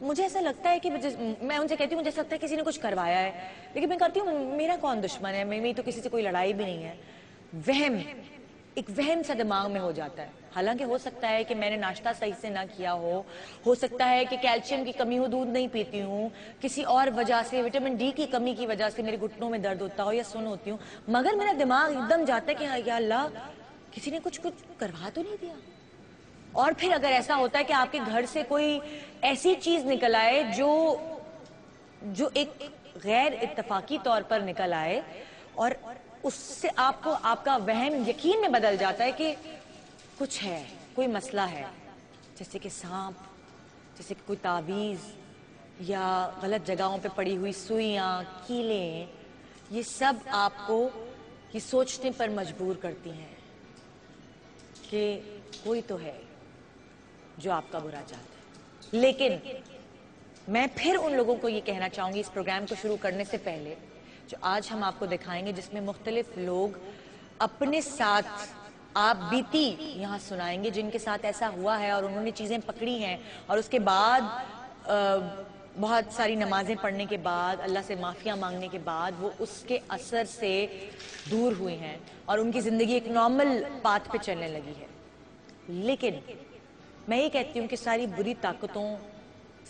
مجھے ایسا لگتا ہے کہ میں ان سے کہتی ہوں مجھے ایسا لگتا ہے کسی نے کچھ کروایا ہے، لیکن میں کہتی ہوں میرا کون دشمن ہے، میری تو کسی سے کوئی لڑائی بھی نہیں ہے. وہم، ایک وہم سا دماغ میں ہو جاتا ہے. حالانکہ ہو سکتا ہے کہ میں نے ناشتہ صحیح سے نہ کیا ہو سکتا ہے کہ کیلشیم کی کمی ہو، دودھ نہیں پیتی ہوں، کسی اور وجہ سے وٹامن ڈی کی کمی کی وجہ سے میرے گھٹنوں میں درد ہوتا ہو یا سن ہوتی ہوں، مگر میرا دماغ ایک دم جاتا ہے کہ یا اللہ کسی نے کچھ کروا تو نہیں دیا. اور پھر اگر ایسا ہوتا ہے کہ آپ کے گھر سے کوئی ایسی چیز نکل آئے جو ایک غیر اتفاقی طور پر نکل آئے اور اس سے آپ کو آپ کا وہم یقین میں بدل جاتا ہے کہ کچھ ہے، کوئی مسئلہ ہے، جیسے کہ سانپ، جیسے کہ کوئی تعویذ یا غلط جگہوں پہ پڑی ہوئی سوئیاں، کیلیں، یہ سب آپ کو یہ سوچنے پر مجبور کرتی ہیں کہ کوئی تو ہے جو آپ کا برا چاہتا ہے. لیکن میں پھر ان لوگوں کو یہ کہنا چاہوں گی اس پروگرام کو شروع کرنے سے پہلے، جو آج ہم آپ کو دکھائیں گے جس میں مختلف لوگ اپنے ساتھ آپ بیتی یہاں سنائیں گے، جن کے ساتھ ایسا ہوا ہے اور انہوں نے چیزیں پکڑی ہیں اور اس کے بعد بہت ساری نمازیں پڑھنے کے بعد، اللہ سے معافیاں مانگنے کے بعد وہ اس کے اثر سے دور ہوئی ہیں اور ان کی زندگی ایک نارمل پاتھ پہ چلنے لگی ہے. لیکن میں یہ کہتی ہوں کہ ساری بری طاقتوں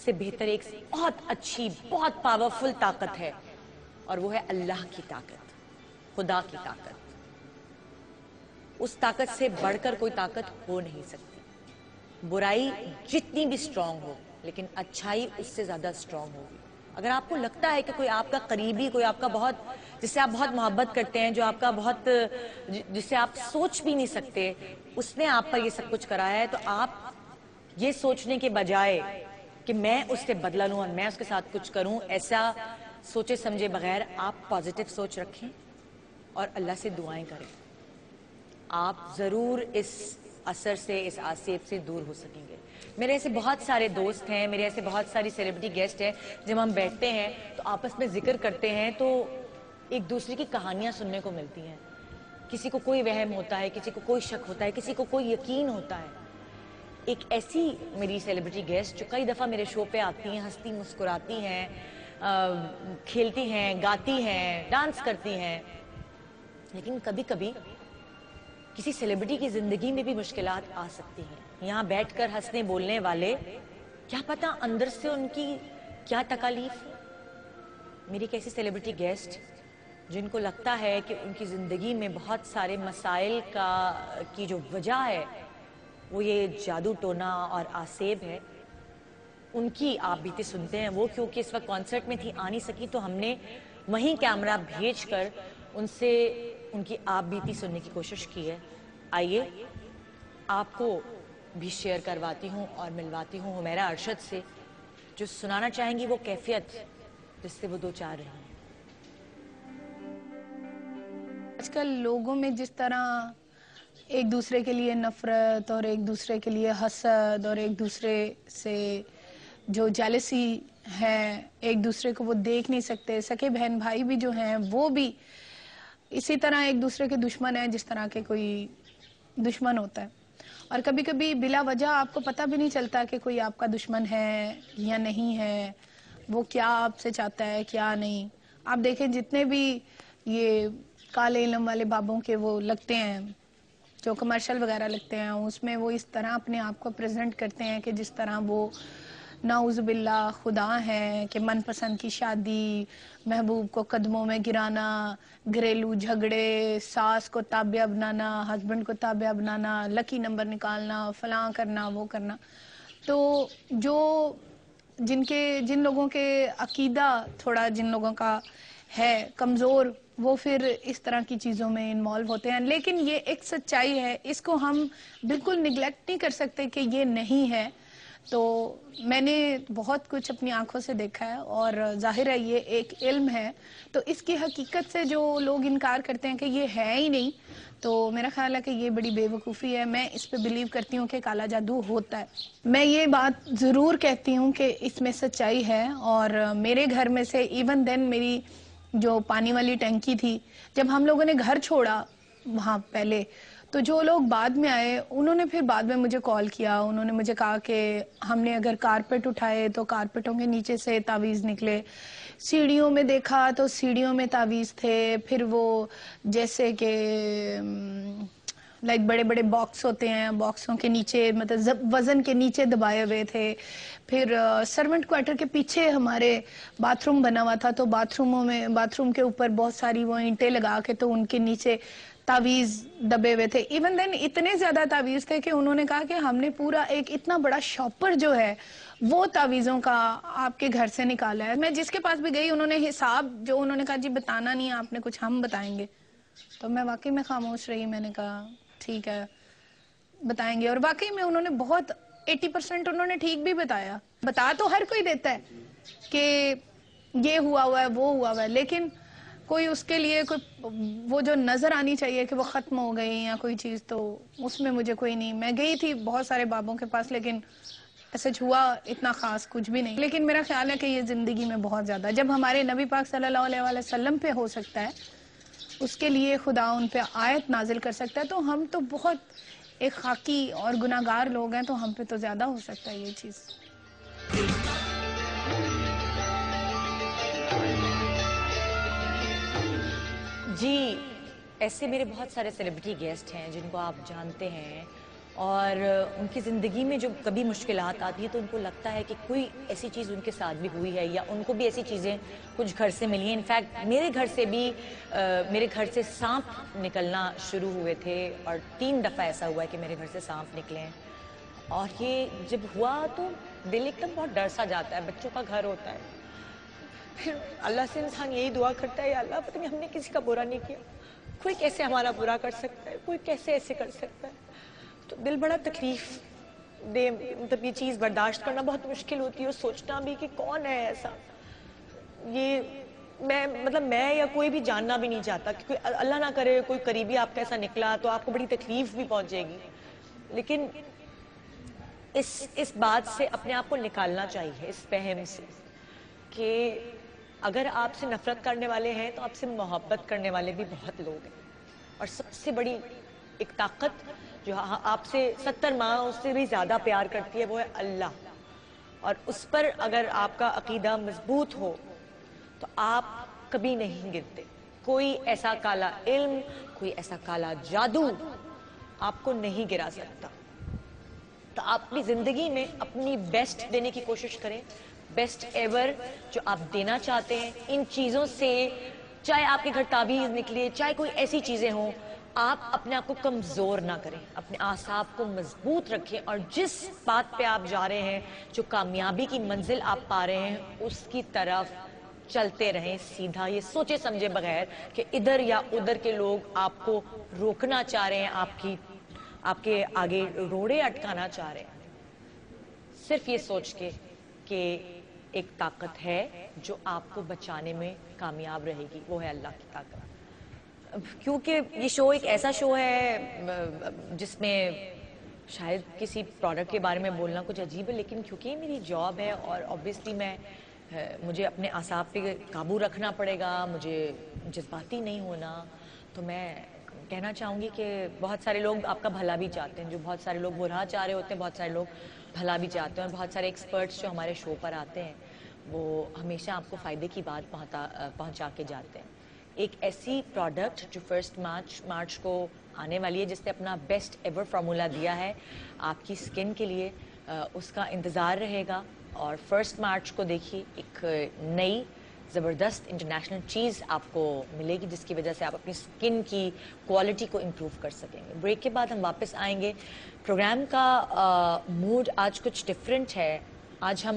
سے بہتر ایک بہت اچھی، بہت پاورفل طاقت ہے اور وہ ہے اللہ کی طاقت، خدا کی طاقت. اس طاقت سے بڑھ کر کوئی طاقت ہو نہیں سکتی. برائی جتنی بھی سٹرونگ ہو لیکن اچھائی اس سے زیادہ سٹرونگ ہوگی. اگر آپ کو لگتا ہے کہ کوئی آپ کا قریبی، کوئی آپ کا بہت، جس سے آپ بہت محبت کرتے ہیں، جو آپ کا بہت، جس سے آپ سوچ بھی نہیں سکتے، اس نے آپ پر یہ سب کچھ کرایا ہے، تو آپ یہ سوچنے کے بجائے کہ میں اس سے بدلہ لوں اور میں اس کے ساتھ کچھ کروں، ایسا سوچے سمجھے بغیر آپ پازیٹیو سوچ رکھیں اور اللہ سے دعائیں کریں. آپ ضرور اس اثر سے، اس آسیب سے دور ہو سکیں گے. میرے ایسے بہت سارے دوست ہیں، میرے ایسے بہت ساری سیلیبریٹی گیسٹ ہیں، جب ہم بیٹھتے ہیں تو آپس میں ذکر کرتے ہیں تو ایک دوسرے کی کہانیاں سننے کو ملتی ہیں. کسی کو کوئی وہم ہوتا ہے، کسی کو کوئی شک ہوتا ہے، کسی کو کوئی یقین ہوتا ہے. ایک ایسی میری سیلیبریٹی گیسٹ جو کئی دفعہ میرے شو پہ آتی ہیں، ہنستی مسکراتی ہیں، کھیلتی ہیں، گاتی ہیں، ڈانس کرتی ہیں، لیکن کبھی کبھی کسی سیلیبریٹی کی زندگی میں بھی مشکلات آ سکتی ہیں. یہاں بیٹھ کر ہنسنے بولنے والے کیا پتا اندر سے ان کی کیا تکالیف. میری ایک ایسی سیلیبریٹی گیسٹ جن کو لگتا ہے کہ ان کی زندگی میں بہت سارے مسائل کی جو وجہ ہے وہ یہ جادو ٹونا اور آسیب ہے، ان کی آپ بیتی سنتے ہیں. وہ کیونکہ اس وقت کانسرٹ میں تھی، آ نہیں سکی، تو ہم نے وہیں کیمرہ بھیج کر ان سے ان کی آپ بیتی سننے کی کوشش کی ہے. آئیے آپ کو بھی شیئر کرواتی ہوں اور ملواتی ہوں حمیرہ ارشد سے، جو سنانا چاہیں گی وہ کیفیت جس سے وہ دو چار رہی ہیں. آج کل لوگوں میں جس طرح ایک دوسرے کے لیے نفرت اور ایک دوسرے کے لیے حسد اور ایک دوسرے سے جو جیلسی ہے، ایک دوسرے کو وہ دیکھ نہیں سکتے، سکے بہن بھائی بھی جو ہیں وہ بھی اسی طرح ایک دوسرے کے دشمن ہیں جس طرح کے کوئی دشمن ہوتا ہے. اور کبھی کبھی بلا وجہ آپ کو پتہ بھی نہیں چلتا کہ کوئی آپ کا دشمن ہے یا نہیں ہے، وہ کیا آپ سے چاہتا ہے کیا نہیں. آپ دیکھیں جتنے بھی یہ کالے علم والے بابوں کے وہ لگتے ہیں، جو کمرشل وغیرہ لگتے ہیں، اس میں وہ اس طرح اپنے آپ کو پریزنٹ کرتے ہیں کہ جس طرح وہ نعوذ باللہ خدا ہیں، کہ من پسند کی شادی، محبوب کو قدموں میں گرانا، گھریلو جھگڑے، ساس کو تابعہ بنانا، ہسبینڈ کو تابعہ بنانا، لکی نمبر نکالنا، فلاں کرنا وہ کرنا. تو جن لوگوں کے عقیدہ تھوڑا جن لوگوں کا ہے کمزور، وہ پھر اس طرح کی چیزوں میں انوالو ہوتے ہیں. لیکن یہ ایک سچائی ہے، اس کو ہم بالکل نیگلیکٹ نہیں کر سکتے کہ یہ نہیں ہے. تو میں نے بہت کچھ اپنی آنکھوں سے دیکھا ہے اور ظاہر ہے یہ ایک علم ہے. تو اس کی حقیقت سے جو لوگ انکار کرتے ہیں کہ یہ ہے ہی نہیں، تو میرا خیال ہے کہ یہ بڑی بے وقوفی ہے. میں اس پہ بلیو کرتی ہوں کہ کالا جادو ہوتا ہے. میں یہ بات ضرور کہتی ہوں کہ اس میں سچائی ہے. اور میرے گھر میں سے ایون دین میری جو پانی والی ٹینکی تھی، جب ہم لوگوں نے گھر چھوڑا وہاں پہلے، تو جو لوگ بعد میں آئے انہوں نے پھر بعد میں مجھے کال کیا, انہوں نے مجھے کہا کہ ہم نے اگر کارپیٹ اٹھائے تو کارپیٹوں کے نیچے سے تعویذ نکلے, سیڑھیوں میں دیکھا تو سیڑھیوں میں تعویذ تھے, پھر وہ جیسے کہ لائک بڑے بڑے باکس ہوتے ہیں, باکسوں کے نیچے مطلب وزن کے نیچے دبائے ہوئے تھے. پھر سرونٹ کوارٹر کے پیچھے ہمارے باتھ روم بنا ہوا تھا, تو باتھ روم کے اوپر بہت ساری وہ اینٹیں لگا کے تو ان کے نیچے تعویذ دبے ہوئے تھے. ایون دین اتنے زیادہ تعویذ تھے کہ انہوں نے کہا کہ ہم نے پورا ایک اتنا بڑا شاپر جو ہے وہ تعویذوں کا آپ کے گھر سے نکالا ہے. میں جس کے پاس بھی گئی انہوں نے حساب جو انہوں نے کہا جی بتانا نہیں ہے آپ نے کچھ, ہم بتائیں گے. تو میں واقعی میں خاموش رہی, میں نے کہا ٹھیک ہے بتائیں گے. اور واقعی میں انہوں نے بہت 80% انہوں نے ٹھیک بھی بتایا. بتا تو ہر کوئی دیتا ہے کہ یہ ہوا ہوا ہے وہ ہوا ہوا ہے, لیکن کوئی اس کے لیے کوئی وہ جو نظر آنی چاہیے کہ وہ ختم ہو گئی یا کوئی چیز, تو اس میں مجھے کوئی نہیں. میں گئی تھی بہت سارے بابوں کے پاس لیکن ایسے ہوا اتنا خاص کچھ بھی نہیں. لیکن میرا خیال ہے کہ یہ زندگی میں بہت زیادہ جب ہمارے نبی پاک صلی اللہ علیہ وسلم پہ ہو سکتا ہے, اس کے لیے خدا ان پہ آیت نازل کر سکتا ہے, تو ہم تو بہت ایک خاکی اور گناہگار لوگ ہیں, تو ہم پہ تو زیادہ ہو سکتا ہے یہ چیز. جی ایسے میرے بہت سارے سیلیبریٹی گیسٹ ہیں جن کو آپ جانتے ہیں, اور ان کی زندگی میں جو کبھی مشکلات آتی ہیں تو ان کو لگتا ہے کہ کوئی ایسی چیز ان کے ساتھ بھی ہوئی ہے یا ان کو بھی ایسی چیزیں کچھ گھر سے ملی ہیں. انفیکٹ میرے گھر سے سانپ نکلنا شروع ہوئے تھے, اور 3 دفعہ ایسا ہوا ہے کہ میرے گھر سے سانپ نکلے ہیں. اور یہ جب ہوا تو دل ایک دم بہت ڈر سا جاتا ہے, بچوں کا گھر ہوتا ہے. پھر اللہ سے انسان یہی دعا کرتا ہے, یا اللہ پتہ نہیں ہم نے کسی کا برا نہیں کیا, کوئی کیسے ہمارا برا کر سکتا ہے, کوئی کیسے ایسے کر سکتا ہے. تو دل بڑا تکلیف دے, مطلب یہ چیز برداشت کرنا بہت مشکل ہوتی ہے, اور سوچنا بھی کہ کون ہے ایسا. یہ میں یا کوئی بھی جاننا بھی نہیں چاہتا کہ کوئی اللہ نہ کرے کوئی قریبی آپ کا ایسا نکلا تو آپ کو بڑی تکلیف بھی پہنچے گی. لیکن اس بات سے اپنے آپ کو نکالنا چاہیے, اس فہم سے کہ اگر آپ سے نفرت کرنے والے ہیں تو آپ سے محبت کرنے والے بھی بہت لوگ ہیں. اور سب سے بڑی ایک طاقت جو آپ سے 70 ماہ اس سے بھی زیادہ پیار کرتی ہے وہ ہے اللہ. اور اس پر اگر آپ کا عقیدہ مضبوط ہو تو آپ کبھی نہیں گرتے. کوئی ایسا کالا علم, کوئی ایسا کالا جادو آپ کو نہیں گرا سکتا. تو آپ اپنی زندگی میں اپنی بیسٹ دینے کی کوشش کریں, بیسٹ ایور جو آپ دینا چاہتے ہیں. ان چیزوں سے چاہے آپ کے گھر تعویذ نکلے, چاہے کوئی ایسی چیزیں ہوں, آپ اپنے آپ کو کمزور نہ کریں, اپنے اعصاب کو مضبوط رکھیں, اور جس بات پہ آپ جا رہے ہیں, جو کامیابی کی منزل آپ پا رہے ہیں, اس کی طرف چلتے رہیں سیدھا, یہ سوچے سمجھے بغیر کہ ادھر یا ادھر کے لوگ آپ کو روکنا چاہ رہے ہیں, آپ کے آگے روڑے اٹکانا چاہ رہے ہیں. صرف یہ سوچ کے کہ ایک طاقت ہے جو آپ کو بچانے میں کامیاب رہے گی, وہ ہے اللہ کی طاقت. کیونکہ یہ شو ایک ایسا شو ہے جس میں شاید کسی پروڈکٹ کے بارے میں بولنا کچھ عجیب ہے, لیکن کیونکہ یہ میری جاب ہے اور obviously مجھے اپنے اعصاب پہ قابو رکھنا پڑے گا, مجھے جذباتی نہیں ہونا. تو میں کہنا چاہوں گی کہ بہت سارے لوگ آپ کا بھلا بھی چاہتے ہیں, جو بہت سارے لوگ برا چاہ رہے ہوتے ہیں, بہت سارے لوگ بھلا بھی چاہتے ہیں, اور بہت سارے ایکسپرٹس جو ہمارے شو پر آتے ہیں وہ ہمیشہ آپ کو فائدے کی بات پہنچا کے جاتے ہیں. ایک ایسی پروڈکٹ جو 1 مارچ کو آنے والی ہے, جس نے اپنا بیسٹ ایور فارمولا دیا ہے آپ کی سکن کے لیے, اس کا انتظار رہے گا. اور 1 مارچ کو دیکھیے ایک نئی زبردست انٹرنیشنل چیز آپ کو ملے گی, جس کی وجہ سے آپ اپنی سکن کی کوالٹی کو امپروو کر سکیں گے. بریک کے بعد ہم واپس آئیں گے. پروگرام کا موڈ آج کچھ ڈفرینٹ ہے. آج ہم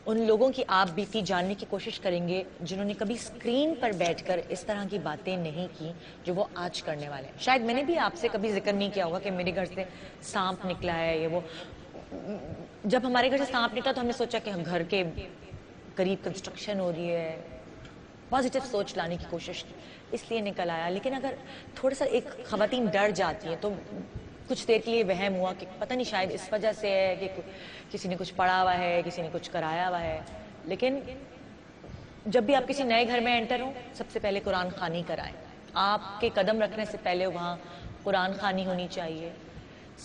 ان لوگوں کی آپ بیتی جاننے کی کوشش کریں گے جنہوں نے کبھی اسکرین پر بیٹھ کر اس طرح کی باتیں نہیں کی جو وہ آج کرنے والے ہیں. شاید میں نے بھی آپ سے کبھی ذکر نہیں کیا ہوگا کہ میرے گھر سے سانپ نکلا ہے, یہ وہ. جب ہمارے گھر سے سانپ نکلا تو ہم نے سوچا کہ ہم گھر کے قریب کنسٹرکشن ہو رہی ہے, پازیٹیو سوچ لانے کی کوشش کی, اس لیے نکل آیا. لیکن اگر تھوڑا سا ایک خواتین ڈر جاتی ہیں تو کچھ دیر کے لیے وہم ہوا کہ پتہ نہیں شاید اس وجہ سے ہے کہ کسی نے کچھ پڑھا ہوا ہے, کسی نے کچھ کرایا ہوا ہے. لیکن جب بھی آپ کسی نئے گھر میں انٹر ہوں, سب سے پہلے قرآن خوانی کرائیں. آپ کے قدم رکھنے سے پہلے وہاں قرآن خوانی ہونی چاہیے,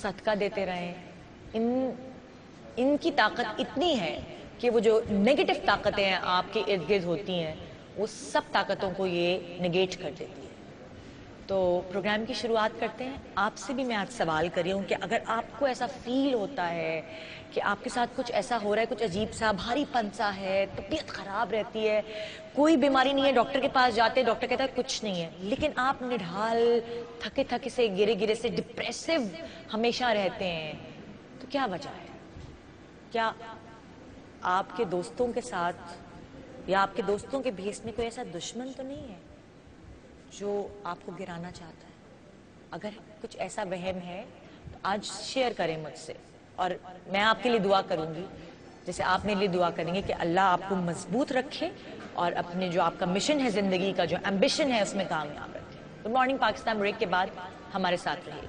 صدقہ دیتے رہیں. ان کی طاقت اتنی ہے کہ وہ جو نیگیٹو طاقتیں ہیں آپ کے ارد گرد ہوتی ہیں, وہ سب طاقتوں کو یہ نگیٹ کر دیتی ہے. تو پروگرام کی شروعات کرتے ہیں. آپ سے بھی میں آج سوال کر رہی ہوں کہ اگر آپ کو ایسا فیل ہوتا ہے کہ آپ کے ساتھ کچھ ایسا ہو رہا ہے, کچھ عجیب سا بھاری پن سا ہے, طبیعت خراب رہتی ہے, کوئی بیماری نہیں ہے, ڈاکٹر کے پاس جاتے, ڈاکٹر کہتا ہے کچھ نہیں ہے, لیکن آپ نڈھال تھکے تھکے سے, گرے گرے سے, ڈپریسو ہمیشہ رہتے ہیں, تو کیا وجہ ہے؟ کیا آپ کے دوستوں کے ساتھ یا آپ کے دوستوں کے بھیس میں کوئی ایسا دشمن تو نہیں ہے جو آپ کو گرانا چاہتا ہے؟ اگر کچھ ایسا وہم ہے تو آج شیئر کریں مجھ سے, اور میں آپ کے لیے دعا کروں گی جیسے آپ میرے لیے دعا کریں گے کہ اللہ آپ کو مضبوط رکھے اور اپنے جو آپ کا مشن ہے زندگی کا, جو ایمبیشن ہے, اس میں کامیاب رکھے. گڈ مارننگ پاکستان بریک کے بعد ہمارے ساتھ رہیے.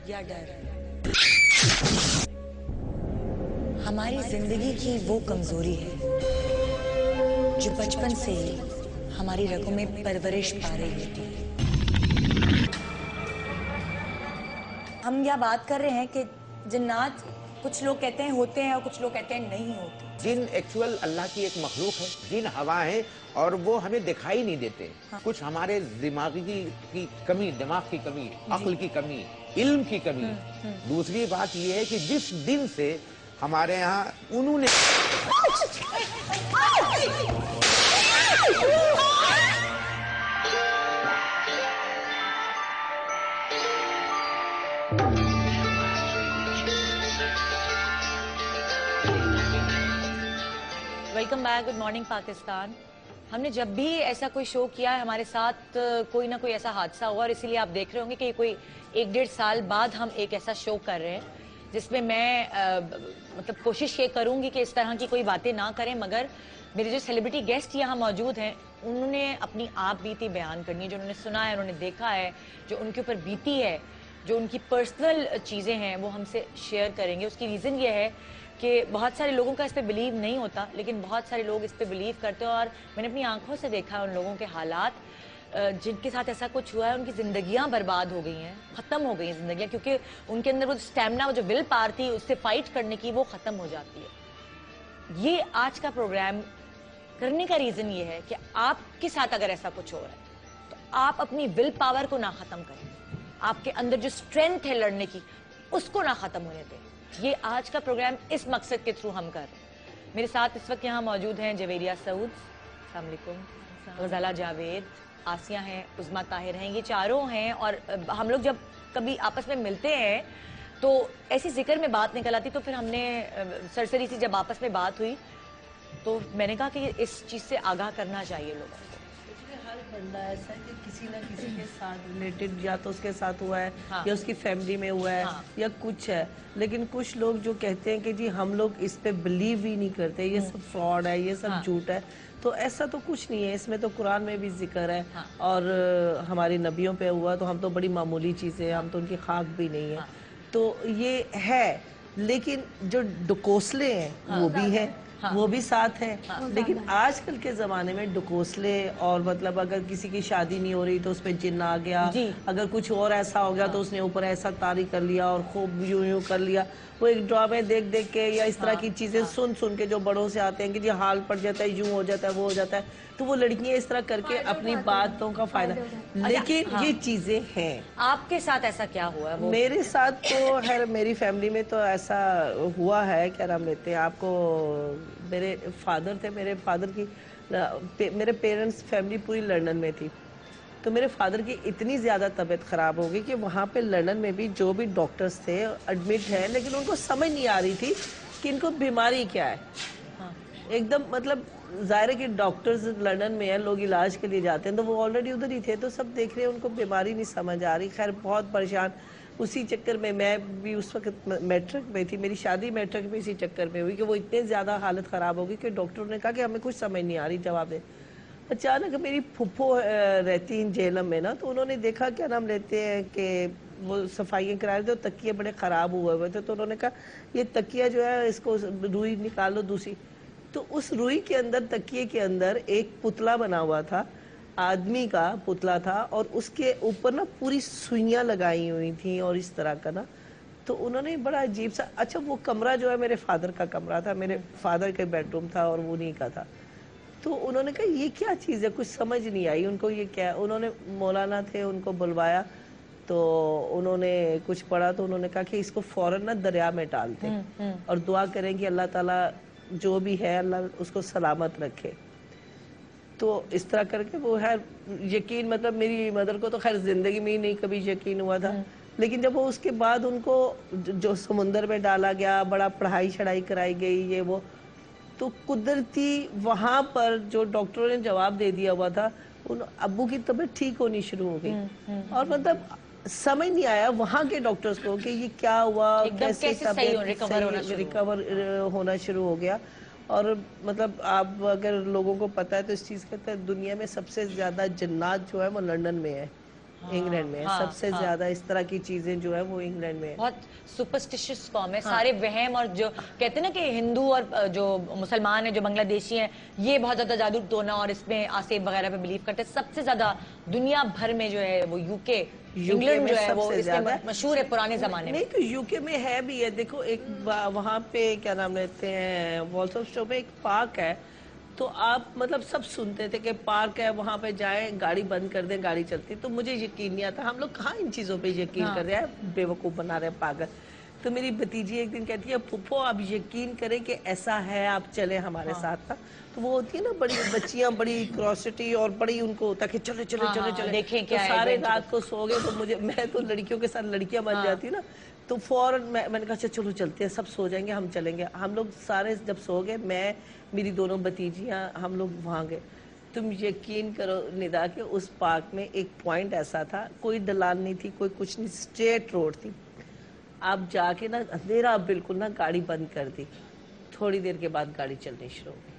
یا ڈر, ہماری زندگی کی وہ کمزوری ہے جو بچپن سے ہی ہماری رگوں میں پرورش پا رہی ہوتی ہے. ہم یہ بات کر رہے ہیں کہ جنات کچھ لوگ کہتے ہیں ہوتے ہیں اور کچھ لوگ کہتے ہیں نہیں ہوتے. جن ایکچول اللہ کی ایک مخلوق ہے, جن ہوا ہیں, اور وہ ہمیں دکھائی نہیں دیتے. کچھ ہمارے دماغی کی کمی, دماغ کی کمی, عقل کی کمی, علم کی کمی. دوسری بات یہ ہے کہ جس دن سے ہمارے ہاں انہوں نے welcome back, good morning Pakistan. ہم نے جب بھی ایسا کوئی شو کیا ہے ہمارے ساتھ کوئی نہ کوئی ایسا حادثہ ہوا, اور اسی لیے آپ دیکھ رہے ہوں گے کہ کوئی 1-1.5 سال بعد ہم ایک ایسا شو کر رہے ہیں جس میں میں مطلب کوشش یہ کروں گی کہ اس طرح کی کوئی باتیں نہ کریں, مگر میرے جو سیلیبریٹی گیسٹ یہاں موجود ہیں انہوں نے اپنی آپ بیتی بیان کرنی ہے, جو انہوں نے سنا ہے, انہوں نے دیکھا ہے, جو ان کے اوپر بیتی ہے, جو ان کی پرسنل چیزیں ہیں, وہ ہم سے شیئر کریں گے. اس کی ریزن یہ ہے کہ بہت سارے لوگوں کا اس پہ بلیو نہیں ہوتا, لیکن بہت سارے لوگ اس پہ بلیو کرتے ہیں, اور میں نے اپنی آنکھوں سے دیکھا ہے ان لوگوں کے حالات جن کے ساتھ ایسا کچھ ہوا ہے, ان کی زندگیاں برباد ہو گئی ہیں, ختم ہو گئی ہیں زندگیاں, کیونکہ ان کے اندر وہ اسٹیمنا, وہ جو ول پاور تھی اس سے فائٹ کرنے کی, وہ ختم ہو جاتی ہے. یہ آج کا پروگرام کرنے کا ریزن یہ ہے کہ آپ کے ساتھ اگر ایسا کچھ ہو رہا ہے تو آپ اپنی ول پاور کو نہ ختم کریں, آپ کے اندر جو اسٹرینتھ ہے لڑنے کی اس کو نہ ختم ہونے دیں. یہ آج کا پروگرام اس مقصد کے تھرو ہم کر رہے ہیں. میرے ساتھ اس وقت یہاں موجود ہیں جویریہ سعود, السلام علیکم, غزالہ جاوید, آسیہ ہیں, عظمیٰ طاہر ہیں, یہ چاروں ہیں. اور ہم لوگ جب کبھی آپس میں ملتے ہیں تو ایسی ذکر میں بات نکل آتی, تو پھر ہم نے سرسری سی جب آپس میں بات ہوئی تو میں نے کہا کہ اس چیز سے آگاہ کرنا چاہیے لوگوں کو. ہر بندہ ایسا ہے کہ کسی نہ کسی کے ساتھ ریلیٹڈ, یا تو اس کے ساتھ ہوا ہے ہاں. یا اس کی فیملی میں ہوا ہے, ہاں. یا کچھ ہے. لیکن کچھ لوگ جو کہتے ہیں کہ جی ہم لوگ اس پہ بلیو ہی نہیں کرتے, یہ سب فراڈ ہے, یہ سب جھوٹ ہے, تو ایسا تو کچھ نہیں ہے. اس میں تو قرآن میں بھی ذکر ہے, اور ہماری نبیوں پہ ہوا, تو ہم تو بڑی معمولی چیزیں, ہم تو ان کی خاک بھی نہیں ہے. تو یہ ہے, لیکن جو ڈکوسلے ہیں وہ بھی ہیں, وہ بھی ساتھ ہیں. لیکن آج کل کے زمانے میں ڈکوسلے, اور مطلب اگر کسی کی شادی نہیں ہو رہی تو اس پہ جن آ گیا, اگر کچھ اور ایسا ہو گیا تو اس نے اوپر ایسا طاری کر لیا اور خوب یوں کر لیا. وہ ایک ڈرامے دیکھ دیکھ کے یا اس طرح کی چیزیں سن سن کے جو بڑوں سے آتے ہیں کہ جی حال پڑ جاتا ہے, یوں ہو جاتا ہے, وہ ہو جاتا ہے, تو وہ لڑکیاں اس طرح کر کے اپنی باتوں کا فائدہ. لیکن یہ چیزیں ہیں. آپ کے ساتھ ایسا کیا ہوا ہے؟ میرے ساتھ تو خیر میری فیملی میں تو ایسا ہوا ہے, کیا نام لیتے ہیں آپ کو, میرے فادر تھے, میرے فادر کی, میرے پیرنٹس فیملی پوری لندن میں تھی. تو میرے فادر کی اتنی زیادہ طبیعت خراب ہو گئی کہ وہاں پہ لندن میں بھی جو بھی ڈاکٹرز تھے ایڈمٹ ہیں, لیکن ان کو سمجھ نہیں آ رہی تھی کہ ان کو بیماری کیا ہے. ایک دم مطلب ظاہر ہے کہ ڈاکٹرز لندن میں ہیں, لوگ علاج کے لیے جاتے ہیں, تو وہ آلریڈی ادھر ہی تھے, تو سب دیکھ رہے ہیں, ان کو بیماری نہیں سمجھ آ رہی. خیر بہت پریشان. اسی چکر میں بھی اس وقت میٹرک میں تھی, میری شادی میٹرک میں اسی چکر میں ہوئی کہ وہ اتنے زیادہ حالت خراب ہو گئی کہ ڈاکٹر نے کہا کہ ہمیں کچھ سمجھ نہیں آ رہی جواب دے. اچانک میری پھپھو رہتی ہیں جہلم میں نا, تو انہوں نے دیکھا کیا نام لیتے ہیں کہ وہ صفائیاں کرا رہے تھے, تکیے بڑے خراب ہوئے تھے, تو انہوں نے کہا یہ تکیہ جو ہے اس کو روئی نکال لو دوسری. تو اس روئی کے اندر, تکیے کے اندر ایک پتلا بنا ہوا تھا, آدمی کا پتلا تھا, اور اس کے اوپر نا پوری سوئیاں لگائی ہوئی تھیں اور اس طرح کا نا. تو انہوں نے بڑا عجیب سا, اچھا وہ کمرہ جو ہے میرے فادر کا کمرہ تھا, میرے فادر کا بیڈ روم تھا اور وہ انہی کا تھا. تو انہوں نے کہا یہ کیا چیز ہے, کچھ سمجھ نہیں آئی ان کو یہ کیا. انہوں نے مولانا تھے ان کو بلوایا, تو انہوں نے کچھ پڑھا, تو انہوں نے کہا کہ اس کو فوراً نا دریا میں ڈالتے اور دعا کریں کہ اللہ تعالیٰ جو بھی ہے اللہ اس کو سلامت رکھے. تو اس طرح کر کے وہ ہے یقین, مطلب میری مدر کو تو خیر زندگی میں ہی نہیں کبھی یقین ہوا تھا, لیکن جب وہ اس کے بعد ان کو جو سمندر میں ڈالا گیا, بڑا پڑھائی شڑائی کرائی گئی یہ وہ, تو قدرتی وہاں پر جو ڈاکٹروں نے جواب دے دیا ہوا تھا, ان ابو کی طبیعت ٹھیک ہونی شروع ہو گئی. اور مطلب سمجھ نہیں آیا وہاں کے ڈاکٹرز کو کہ یہ کیا ہوا, کیسے ریکور ہونا شروع ہو گیا. اور مطلب آپ اگر لوگوں کو پتا ہے تو اس چیز کہتے ہیں دنیا میں سب سے زیادہ جنات جو ہے وہ لندن میں ہے, انگلینڈ میں ہے. سب سے زیادہ اس طرح کی چیزیں جو ہے وہ انگلینڈ میں ہے. بہت سپرسٹیشس قوم ہے, سارے وہم, اور جو کہتے ہیں نا کہ ہندو اور جو مسلمان ہیں جو بنگلہ دیشی ہیں یہ بہت زیادہ جادو ٹونا اور اس میں آسیب وغیرہ پہ بلیو کرتے ہیں. سب سے زیادہ دنیا بھر میں جو ہے وہ UK, انگلینڈ جو ہے وہ اس میں مشہور ہے پرانے زمانے میں. نہیں تو UK میں ہے بھی ہے, دیکھو ایک وہاں پہ کیا نام لیتے ہیں والسٹور پہ ایک پارک ہے, تو آپ مطلب سب سنتے تھے کہ پارک ہے وہاں پہ جائیں, گاڑی بند کر دیں گاڑی چلتی. تو مجھے یقین نہیں آتا, ہم لوگ کہاں ان چیزوں پہ یقین کر رہے ہیں, بے وقوف بنا رہے ہیں, پاگل. تو میری بھتیجی ایک دن کہتی ہے پھپھو آپ یقین کریں کہ ایسا ہے, آپ چلیں ہمارے ساتھ نا. تو وہ ہوتی ہے نا بڑی بچیاں, بڑی کیوریوسٹی اور بڑی ان کو ہوتا ہے کہ چلے چلے چلے چلے دیکھیں تو کیا ہے سارے رات کو سو گئے. تو میں تو لڑکیوں کے ساتھ لڑکیاں بن جاتی نا, تو فوراً میں نے کہا چلو چلتے ہیں, سب سو جائیں گے ہم چلیں گے. ہم لوگ سارے جب سو گئے, میں میری دونوں بھتیجیاں ہم لوگ وہاں گئے. تم یقین کرو ندا کہ اس پارک میں ایک پوائنٹ ایسا تھا, کوئی ڈلان نہیں تھی, کوئی کچھ نہیں, اسٹریٹ روڈ تھی. آپ جا کے نا اندھیرا بالکل نا گاڑی بند کر دی, تھوڑی دیر کے بعد گاڑی چلنی شروع ہو گئی.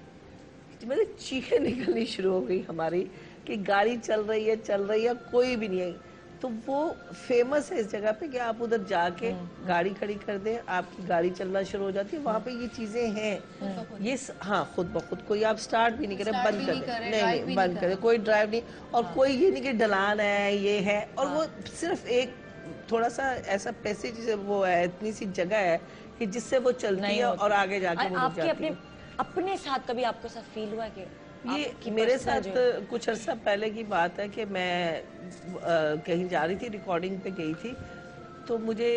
میرے چیخیں نکلنی شروع ہو گئی ہماری کہ گاڑی چل رہی ہے, کوئی بھی نہیں ہے. تو وہ فیمس ہے اس جگہ پہ کہ آپ ادھر جا کے گاڑی کھڑی کر دیں, آپ کی گاڑی چلنا شروع ہو جاتی ہے. وہاں پہ یہ چیزیں ہیں, یہ ہاں خود بخود, کوئی آپ سٹارٹ بھی نہیں کریں, بند کر دیں, نہیں بند کریں, کوئی ڈرائیو نہیں. اور کوئی یہ نہیں کہ ڈلان ہے یہ ہے, اور وہ صرف ایک تھوڑا سا ایسا پیسیج وہ ہے, اتنی سی جگہ ہے کہ جس سے وہ چلتی ہے اور آگے جا کے وہ رک جاتی ہے. اپنے ساتھ کبھی آپ کو سا فیل ہوا کہ یہ میرے ساتھ کچھ عرصہ پہلے کی بات ہے کہ میں کہیں جا رہی تھی, ریکارڈنگ پہ گئی تھی, تو مجھے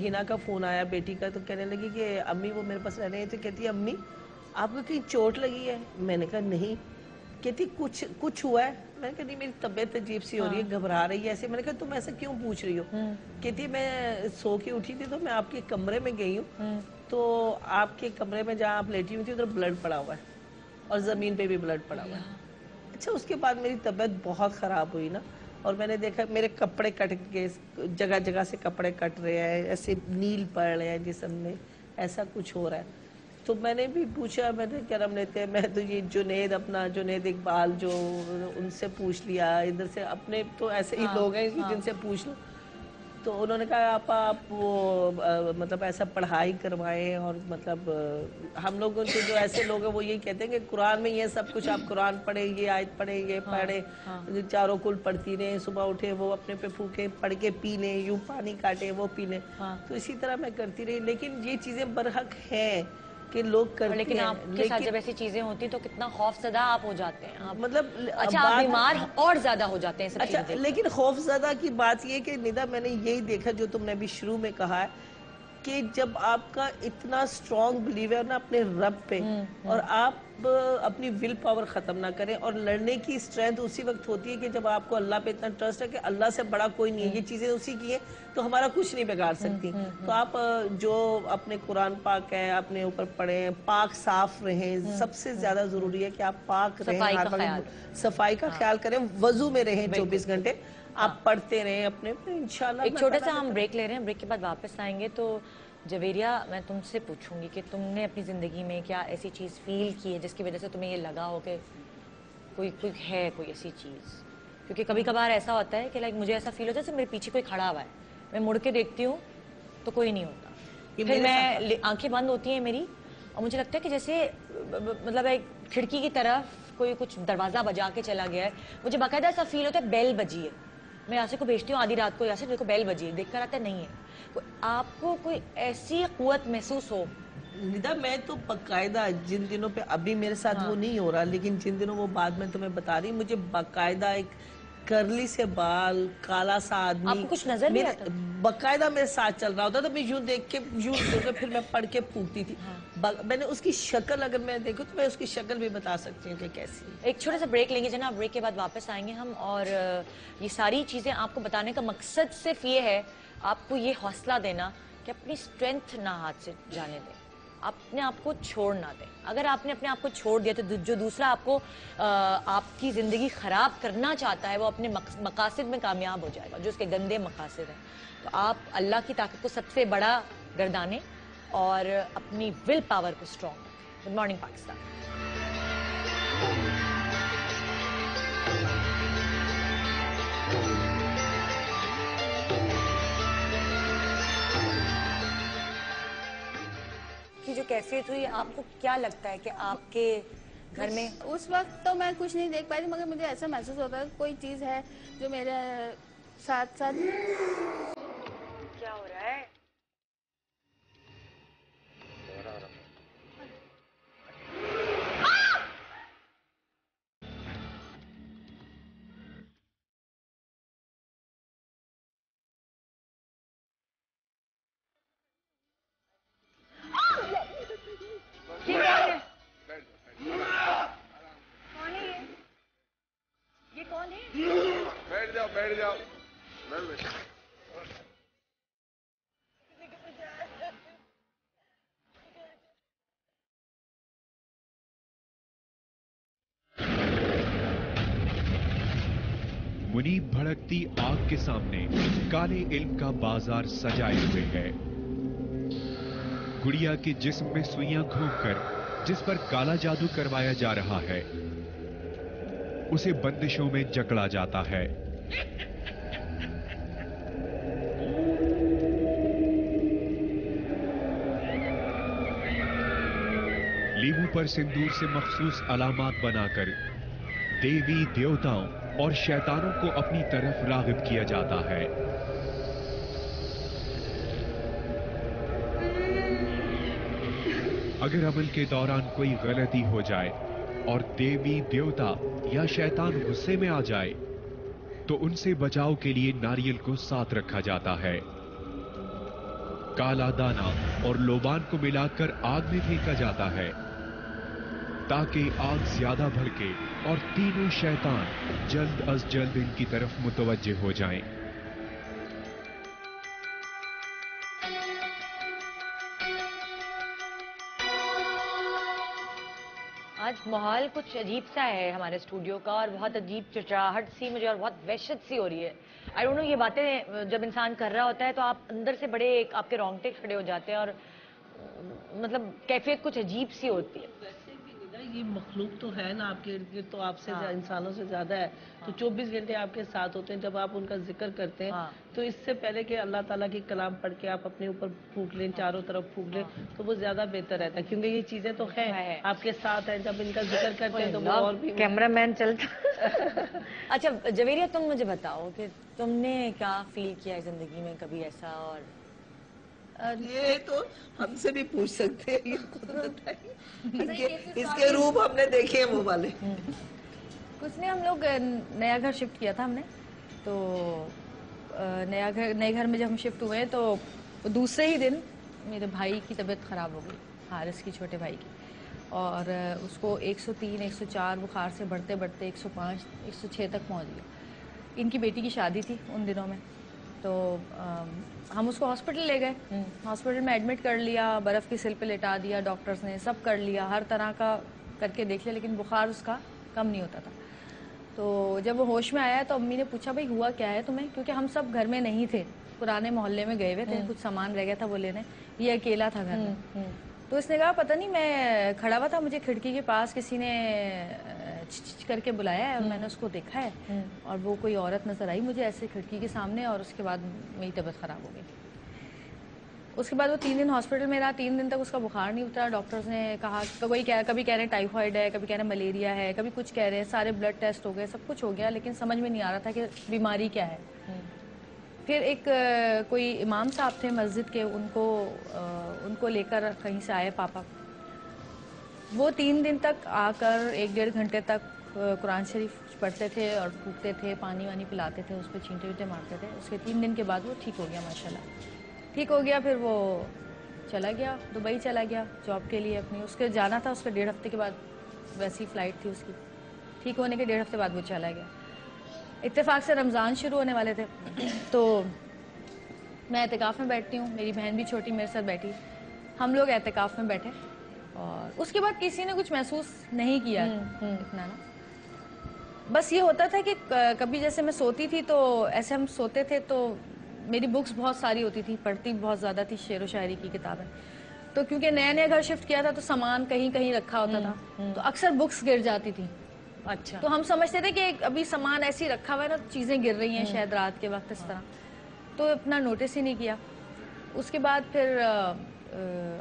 ہنا کا فون آیا بیٹی کا. تو کہنے لگی کہ امی وہ میرے پاس رہنے, تو کہتی ہے امی آپ کو کہیں چوٹ لگی ہے؟ میں نے کہا نہیں. کہتی کچھ ہوا ہے؟ میں نے کہا نہیں, میری طبیعت عجیب سی ہو رہی ہے, گھبرا رہی ہے ایسے. میں نے کہا تم ایسا کیوں پوچھ رہی ہو؟ کہتی میں سو کے اٹھی تھی تو میں آپ کے کمرے میں گئی ہوں, تو آپ کے کمرے میں جہاں آپ لیٹی ہوئی تھی ادھر بلڈ پڑا ہوا ہے, اور زمین پہ بھی بلڈ پڑا ہوا ہے. اچھا اس کے بعد میری طبیعت بہت خراب ہوئی نا, اور میں نے دیکھا میرے کپڑے کٹ کے, جگہ جگہ سے کپڑے کٹ رہے ہیں, ایسے نیل پڑ رہے ہیں جسم میں, ایسا کچھ ہو رہا ہے. تو میں نے بھی پوچھا, میں نے کیا نام لیتے ہیں, میں تو یہ جنید اقبال جو ان سے پوچھ لیا, ادھر سے اپنے تو ایسے ہی لوگ ہیں جن سے پوچھ لو. تو انہوں نے کہا آپ وہ مطلب ایسا پڑھائی کروائیں, اور مطلب ہم لوگوں سے جو ایسے لوگ ہیں وہ یہی کہتے ہیں کہ قرآن میں یہ سب کچھ, آپ قرآن پڑھیں, یہ آیت پڑھیں, یہ پڑھیں, چاروں کل پڑھتی رہیں, صبح اٹھے وہ اپنے پہ پھونکیں, پڑھ کے پی لیں, یوں پانی کاٹیں وہ پی لیں. تو اسی طرح میں کرتی رہی. لیکن یہ چیزیں برحق ہیں کہ لوگ کرتے ہیں, لیکن آپ کے ساتھ جب ایسی چیزیں ہوتی تو کتنا خوف زدہ آپ ہو جاتے ہیں, مطلب اچھا آپ بیمار اور زیادہ ہو جاتے ہیں سب اچھا. چیزیں. لیکن خوف زدہ کی بات یہ کہ ندا میں نے یہی دیکھا جو تم نے بھی شروع میں کہا ہے کہ جب آپ کا اتنا اسٹرانگ بلیو ہے نا اپنے رب پہ, اور آپ اپنی ول پاور ختم نہ کریں, اور لڑنے کی اسٹرینتھ اسی وقت ہوتی ہے کہ جب آپ کو اللہ پہ اتنا ٹرسٹ ہے کہ اللہ سے بڑا کوئی نہیں ہے, یہ چیزیں اسی کی ہیں, تو ہمارا کچھ نہیں بگاڑ سکتی. تو آپ جو اپنے قرآن پاک ہے اپنے اوپر پڑھیں, پاک صاف رہیں, سب سے زیادہ ضروری ہے کہ آپ پاک رہیں, صفائی کا خیال کریں, وضو میں رہیں 24 گھنٹے. آپ پڑھتے رہیں اپنے انشاءاللہ. ایک چھوٹا سا ہم بریک لے رہے ہیں, بریک کے بعد واپس آئیں گے. تو جویریہ, میں تم سے پوچھوں گی کہ تم نے اپنی زندگی میں کیا ایسی چیز فیل کی ہے جس کی وجہ سے تمہیں یہ لگا ہو کہ کوئی ایسی چیز, کیونکہ کبھی کبھار ایسا ہوتا ہے کہ لائک مجھے ایسا فیل ہوتا ہے جیسے میرے پیچھے کوئی کھڑا ہوا ہے, میں مڑ کے دیکھتی ہوں تو کوئی نہیں ہوتا, پھر میں آنکھیں بند ہوتی ہیں میری اور مجھے لگتا ہے کہ جیسے مطلب ایک کھڑکی کی طرف کوئی کچھ دروازہ بجا کے چلا گیا ہے. مجھے باقاعدہ ایسا فیل ہوتا ہے بیل بجی ہے, میں یاسر کو بھیجتی ہوں آدھی رات کو, یاسر دیکھو بیل بجی ہے, دیکھ کر آتا ہے نہیں ہے. آپ کو کوئی ایسی قوت محسوس ہو؟ ندا, میں تو باقاعدہ جن دنوں پہ, ابھی میرے ساتھ وہ نہیں ہو رہا, لیکن جن دنوں وہ بعد میں تمہیں بتا رہی, مجھے باقاعدہ ایک کرلی سے بال, کالا سا آدمی, آپ کو کچھ نظر نہیں آتا؟ باقاعدہ میرے ساتھ چل رہا ہوتا تھا. میں یوں دیکھ کے پھر میں پڑھ کے پھونکتی تھی. میں نے اس کی شکل, اگر میں دیکھوں تو میں اس کی شکل بھی بتا سکتی ہوں کہ کیسی ہے. ایک چھوٹا سا بریک لیں گے جناب, بریک کے بعد واپس آئیں گے ہم, اور یہ ساری چیزیں آپ کو بتانے کا مقصد صرف یہ ہے آپ کو یہ حوصلہ دینا کہ اپنی سٹرینتھ نہ ہاتھ سے جانے دیں, اپنے آپ کو چھوڑ نہ دیں. اگر آپ نے اپنے آپ کو چھوڑ دیا تو جو دوسرا آپ کو آپ کی زندگی خراب کرنا چاہتا ہے وہ اپنے مقاصد میں کامیاب ہو جائے گا, جو اس کے گندے مقاصد ہیں. تو آپ اللہ کی طاقت کو سب سے بڑا گردانیں اور اپنی ول پاور کو اسٹرانگ رکھیں. Good morning Pakistan. کی جو کیفیت ہوئی, آپ کو کیا لگتا ہے کہ آپ کے گھر میں اس وقت تو میں کچھ نہیں دیکھ پائی تھی, مگر مجھے ایسا محسوس ہوتا ہے کوئی چیز ہے جو میرے ساتھ ساتھ. کیا ہو رہا ہے؟ یہ کون ہے؟ بیٹھ جاؤ. منیب بھڑکتی آگ کے سامنے کالے علم کا بازار سجائے ہوئے ہے. گڑیا کے جسم میں سوئیاں گھونپ کر جس پر کالا جادو کروایا جا رہا ہے اسے بندشوں میں جکڑا جاتا ہے. لیمو پر سندور سے مخصوص علامات بنا کر دیوی دیوتاؤں اور شیطانوں کو اپنی طرف راغب کیا جاتا ہے. اگر عمل کے دوران کوئی غلطی ہو جائے اور دیوی دیوتا یا شیطان غصے میں آ جائے تو ان سے بچاؤ کے لیے ناریل کو ساتھ رکھا جاتا ہے. کالا دانا اور لوبان کو ملا کر آگ میں پھینکا جاتا ہے تاکہ آگ زیادہ بھڑکے اور تینوں شیطان جلد از جلد ان کی طرف متوجہ ہو جائیں. آج ماحول کچھ عجیب سا ہے ہمارے اسٹوڈیو کا, اور بہت عجیب چچراہٹ سی مجھے اور بہت وحشت سی ہو رہی ہے. آئی ڈونٹ نو, یہ باتیں جب انسان کر رہا ہوتا ہے تو آپ اندر سے بڑے آپ کے رونگٹے کھڑے ہو جاتے ہیں, اور مطلب کیفیت کچھ عجیب سی ہوتی ہے. یہ مخلوق تو ہے نا آپ کے ارد گرد, تو آپ سے انسانوں سے زیادہ ہے, تو 24 گھنٹے آپ کے ساتھ ہوتے ہیں. جب آپ ان کا ذکر کرتے ہیں تو اس سے پہلے کہ اللہ تعالیٰ کی کلام پڑھ کے آپ اپنے اوپر پھونک لیں, چاروں طرف پھونک لیں, تو وہ زیادہ بہتر رہتا ہے, کیونکہ یہ چیزیں تو ہیں آپ کے ساتھ ہیں. جب ان کا ذکر کرتے ہیں تو وہ اور بھی کیمرہ مین چلتا. اچھا جویریہ, تم مجھے بتاؤ کہ تم نے کیا فیل کیا زندگی میں کبھی ایسا, اور یہ تو ہم سے بھی پوچھ سکتے ہیں, یہ قدرت ہے, اس کے روپ ہم نے دیکھے ہیں وہ والے. کچھ نہیں, ہم لوگ نیا گھر شفٹ کیا تھا ہم نے, تو نئے گھر میں جب ہم شفٹ ہوئے تو دوسرے ہی دن میرے بھائی کی طبیعت خراب ہو گئی, حارث کی چھوٹے بھائی کی, اور اس کو 103 104 بخار سے بڑھتے بڑھتے 105 106 تک پہنچ گیا. ان کی بیٹی کی شادی تھی ان دنوں میں, تو ہم اس کو ہاسپٹل لے گئے, ہاسپٹل میں ایڈمٹ کر لیا, برف کی سل پہ لٹا دیا ڈاکٹرز نے, سب کر لیا, ہر طرح کا کر کے دیکھ لیا, لیکن بخار اس کا کم نہیں ہوتا تھا. تو جب وہ ہوش میں آیا تو امی نے پوچھا بھائی ہوا کیا ہے تمہیں، کیونکہ ہم سب گھر میں نہیں تھے، پرانے محلے میں گئے ہوئے تھے، کچھ سامان رہ گیا تھا وہ لینے، یہ اکیلا تھا گھر میں. تو اس نے کہا پتہ نہیں میں کھڑا ہوا تھا، مجھے کھڑکی کے پاس کسی نے چچ کر کے بلایا ہے اور میں نے اس کو دیکھا ہے اور وہ کوئی عورت نظر آئی مجھے ایسے کھڑکی کے سامنے، اور اس کے بعد میری طبیعت خراب ہو گئی. اس کے بعد وہ 3 دن ہاسپٹل میں رہا، 3 دن تک اس کا بخار نہیں اترا. ڈاکٹرز نے کہا کبھی کہہ رہے ہیں ٹائیفائڈ ہے، کبھی کہہ رہے ہیں ملیریا ہے، کبھی کچھ کہہ رہے ہیں، سارے بلڈ ٹیسٹ ہو گئے، سب کچھ ہو گیا، لیکن سمجھ میں نہیں آ رہا تھا کہ بیماری کیا ہے. پھر ایک کوئی امام صاحب تھے مسجد کے، ان کو لے کر کہیں سے آئے پاپا. وہ 3 دن تک آ کر 1-1.5 گھنٹے تک قرآن شریف پڑھتے تھے اور پھونکتے تھے، پانی وانی پلاتے تھے، اس پہ چینٹے وینٹے مارتے تھے. اس کے 3 دن کے بعد وہ ٹھیک ہو گیا ماشاءاللہ. ٹھیک ہو گیا، پھر وہ چلا گیا دبئی، چلا گیا جاب کے لیے اپنی. اس کے جانا تھا، اس کے 1.5 ہفتے کے بعد ویسی فلائٹ تھی اس کی. ٹھیک ہونے کے 1.5 ہفتے بعد وہ چلا گیا. اتفاق سے رمضان شروع ہونے والے تھے، تو میں اعتکاف میں بیٹھتی ہوں، میری بہن بھی چھوٹی میرے ساتھ بیٹھی، ہم لوگ اعتکاف میں بیٹھے، اور اس کے بعد کسی نے کچھ محسوس نہیں کیا اتنا نا. بس یہ ہوتا تھا کہ کبھی جیسے میں سوتی تھی تو ایسے ہم سوتے تھے تو میری بکس بہت ساری ہوتی تھی، پڑھتی بہت زیادہ تھی، شعر و شاعری کی کتابیں. تو کیونکہ نیا نیا گھر شفٹ کیا تھا تو سامان کہیں کہیں رکھا ہوتا تھا، تو اکثر بکس گر جاتی تھی. اچھا. تو ہم سمجھتے تھے کہ ابھی سامان ایسی رکھا ہوا ہے نا، چیزیں گر رہی ہیں شاید رات کے وقت اس طرح، تو اتنا نوٹس ہی نہیں کیا. اس کے بعد پھر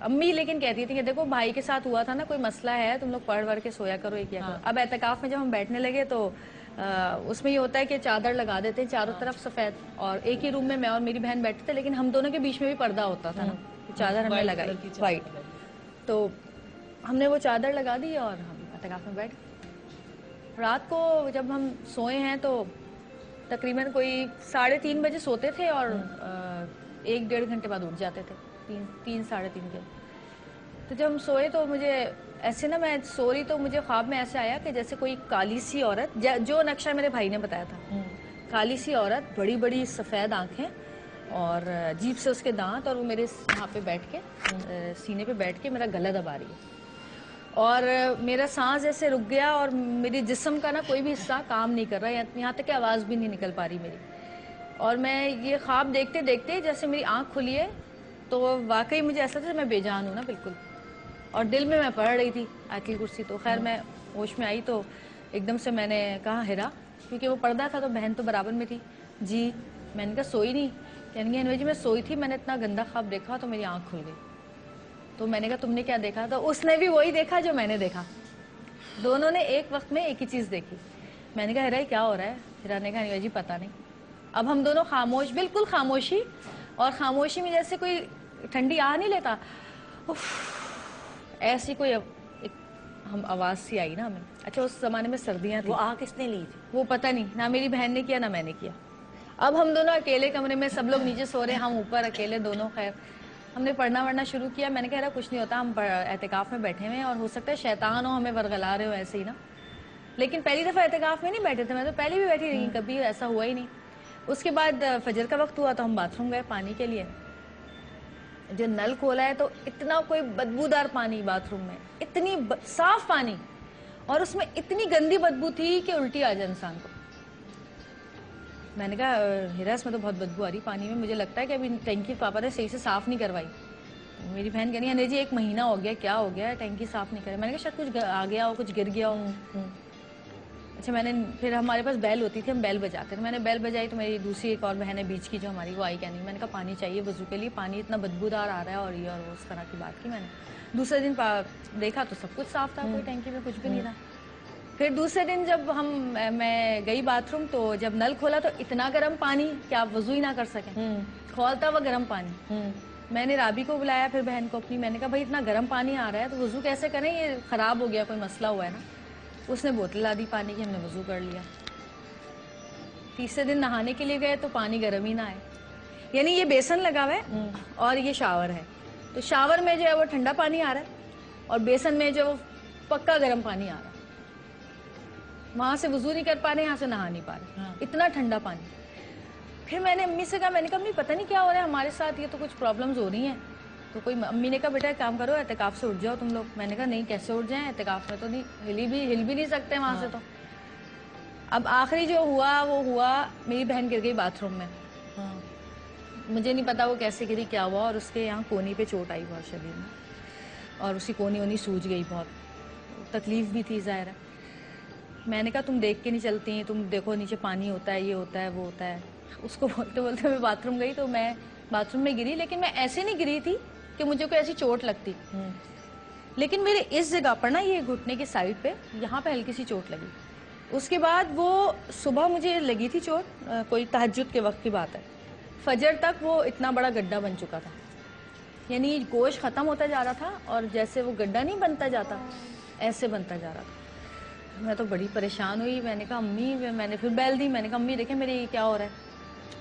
امی لیکن کہتی تھی کہ دیکھو بھائی کے ساتھ ہوا تھا نا، کوئی مسئلہ ہے، تم لوگ پڑھ ور کے سویا کرو، یہ کیا کرو. اب اعتکاف میں جب ہم بیٹھنے لگے تو اس میں یہ ہوتا ہے کہ چادر لگا دیتے ہیں چاروں طرف سفید، اور ایک ہی روم میں میں اور میری بہن بیٹھتے تھے، لیکن ہم دونوں کے بیچ میں بھی پردہ ہوتا تھا نا، چادر ہم نے لگائی وائٹ. تو ہم نے وہ چادر لگا دی اور ہم اعتکاف میں بیٹھ گئے. رات کو جب ہم سوئے ہیں تو تقریباً کوئی 3:30 بجے سوتے تھے اور 1-1.5 گھنٹے بعد اٹھ جاتے تھے، 3-3:30 کے. تو جب ہم سوئے تو مجھے ایسے نا، میں سو رہی تو مجھے خواب میں ایسے آیا کہ جیسے کوئی کالی سی عورت، جو نقشہ میرے بھائی نے بتایا تھا، کالی سی عورت، بڑی بڑی سفید آنکھیں اور عجیب سے اس کے دانت، اور وہ میرے یہاں پہ بیٹھ کے سینے پہ بیٹھ کے میرا گلا دبا رہی ہے. اور میرا سانس جیسے رک گیا اور میری جسم کا نا کوئی بھی حصہ کام نہیں کر رہا، یہاں تک کہ آواز بھی نہیں نکل پا رہی میری. اور میں یہ خواب دیکھتے دیکھتے جیسے میری آنکھ کھلی ہے تو واقعی مجھے ایسا تھا میں بے جان ہوں نا بالکل. اور دل میں پڑھ رہی تھی آیت الکرسی. تو خیر میں ہوش میں آئی تو ایک دم سے میں نے کہا ہیرا، کیونکہ وہ پردہ تھا تو بہن تو برابر میں تھی. جی. میں نے کہا سوئی نہیں؟ کہنے گے انوی جی میں سوئی تھی، میں نے اتنا گندا خواب دیکھا تو میری آنکھ کھل گئی. تو میں نے کہا تم نے کیا دیکھا؟ تو اس نے بھی وہی دیکھا جو میں نے دیکھا. دونوں نے ایک وقت میں ایک ہی چیز دیکھی. میں نے کہا ہیرا کیا ہو رہا ہے؟ ہیرا نے کہا انوی جی پتہ نہیں. اب ہم دونوں خاموش، بالکل خاموشی، اور خاموشی میں جیسے کوئی ٹھنڈی آ نہیں لیتا، ایسی کوئی ہم آواز سی آئی نا ہمیں. اچھا اس زمانے میں سردیاں تھیں. وہ آ کس نے لی تھی؟ وہ پتہ نہیں، نہ میری بہن نے کیا نہ میں نے کیا. اب ہم دونوں اکیلے کمرے میں، سب لوگ نیچے سو رہے ہیں، ہم اوپر اکیلے دونوں. خیر ہم نے پڑھنا شروع کیا. میں نے کہا کچھ نہیں ہوتا، ہم اعتکاف میں بیٹھے ہوئے ہیں اور ہو سکتا ہے شیطان ہو ہمیں ورغلا رہے ہو ایسے ہی نا. لیکن پہلی دفعہ اعتکاف میں نہیں بیٹھے تھے، میں تو پہلے بھی بیٹھی رہی، کبھی ایسا ہوا ہی نہیں. اس کے بعد فجر کا وقت ہوا تو ہم باتھ روم گئے پانی کے لیے. جو نل کھولا ہے تو اتنا کوئی بدبودار پانی باتھ روم میں، اتنی صاف پانی، اور اس میں اتنی گندی بدبو تھی کہ الٹی آ جائے انسان کو. میں نے کہا ہیرا اس میں تو بہت بدبو آ رہی پانی میں، مجھے لگتا ہے کہ ابھی ٹینکی پاپا نے صحیح سے صاف نہیں کروائی. میری بہن کہنی ہے جی 1 مہینہ ہو گیا، کیا ہو گیا ٹینکی صاف نہیں کرے؟ میں نے کہا شاید کچھ آ گیا ہو، کچھ گر گیا ہو. اچھا میں نے پھر ہمارے پاس بیل ہوتی تھی، ہم بیل بجاتے تھے. میں نے بیل بجائی تو میری دوسری ایک اور بہن ہے بیچ کی جو ہماری، وہ آئی کہنے. میں نے کہا پانی چاہیے وضو کے لیے، پانی اتنا بدبودار آ رہا ہے اور یہ اور اس طرح کی بات کی. میں نے دوسرے دن دیکھا تو سب کچھ صاف تھا، کوئی ٹینکی میں کچھ بھی نہیں تھا. پھر دوسرے دن جب میں گئی باتھ روم تو جب نل کھولا تو اتنا گرم پانی کہ آپ وضو ہی نہ کر سکیں، کھولتا ہوا گرم پانی. میں نے رابی کو بلایا پھر بہن کو اپنی. میں نے کہا بھائی اتنا گرم پانی آ رہا ہے تو وضو کیسے کریں؟ یہ خراب ہو گیا، کوئی مسئلہ ہوا ہے نا. اس نے بوتل لا دی پانی کی، ہم نے وضو کر لیا. تیسرے دن نہانے کے لیے گئے تو پانی گرم ہی نہ آئے. یعنی یہ بیسن لگا ہوا ہے اور یہ شاور ہے، تو شاور میں جو ہے وہ ٹھنڈا پانی آ رہا ہے اور بیسن میں جو پکا گرم پانی آ رہا ہے. وہاں سے وضو نہیں کر پا رہے، یہاں سے نہا نہیں پا رہے، اتنا ٹھنڈا پانی. پھر میں نے امی سے کہا، میں نے کہا امی پتہ نہیں کیا ہو رہا ہے ہمارے ساتھ، یہ تو کچھ پرابلمز ہو رہی ہیں. تو امی نے کہا بیٹا ایک کام کرو، اعتکاف سے اٹھ جاؤ تم لوگ. میں نے کہا نہیں کیسے اٹھ جائیں، اعتکاف میں تو نہیں ہل بھی نہیں سکتے وہاں سے. تو اب آخری جو ہوا وہ ہوا میری بہن گر گئی باتھ روم میں. مجھے نہیں پتا وہ کیسے گری کیا ہوا, اور اس کے یہاں کونی پہ چوٹ آئی بہت شدید میں, اور اسی کونی سوج گئی, بہت تکلیف بھی تھی ظاہر ہے. میں نے کہا تم دیکھ کے نہیں چلتی ہیں, تم دیکھو نیچے پانی ہوتا ہے, یہ ہوتا ہے, وہ ہوتا ہے. اس کو بولتے بولتے میں باتھ روم گئی, تو میں باتھ روم میں گری, لیکن میں ایسے نہیں گری تھی کہ مجھے کوئی ایسی چوٹ لگتی, لیکن میرے اس جگہ پر نا, یہ گھٹنے کی سائڈ پہ, یہاں پہ ہلکی سی چوٹ لگی. اس کے بعد وہ صبح مجھے لگی تھی چوٹ, کوئی تہجد کے وقت کی بات ہے, فجر تک وہ اتنا بڑا گڈھا بن چکا تھا. یعنی گوشت ختم ہوتا جا رہا تھا, اور جیسے وہ گڈھا نہیں بنتا جاتا ایسے بنتا جا رہا تھا. میں تو بڑی پریشان ہوئی. میں نے کہا امی, میں نے پھر بیل دی, میں نے کہا امی دیکھیں میرے یہ کیا ہو رہا ہے.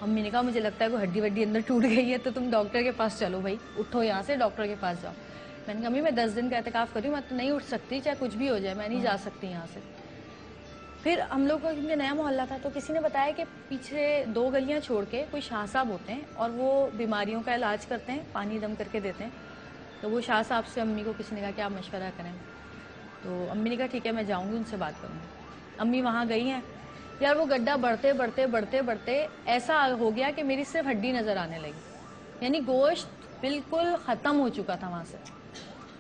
امی نے کہا مجھے لگتا ہے کوئی ہڈی وڈی اندر ٹوٹ گئی ہے, تو تم ڈاکٹر کے پاس چلو بھائی, اٹھو یہاں سے ڈاکٹر کے پاس جاؤ. میں نے کہا امی میں 10 دن کا اعتکاف کر رہی ہوں, میں تو نہیں اٹھ سکتی, چاہے کچھ بھی ہو جائے, میں نہیں جا سکتی یہاں سے. پھر ہم لوگ کو کیونکہ نیا محلہ تھا, تو کسی نے بتایا کہ پیچھے 2 گلیاں چھوڑ کے کوئی شاہ صاحب ہوتے ہیں, اور وہ بیماریوں کا علاج کرتے ہیں, پانی دم کر کے دیتے ہیں. تو وہ شاہ صاحب سے امی کو کسی نے کہا کہ آپ مشورہ کریں. تو امی نے کہا ٹھیک ہے میں جاؤں گی, ان سے بات کروں گی. امی وہاں گئی ہیں. یار وہ گڈھا بڑھتے بڑھتے بڑھتے بڑھتے ایسا ہو گیا کہ میری صرف ہڈی نظر آنے لگی, یعنی گوشت بالکل ختم ہو چکا تھا وہاں سے.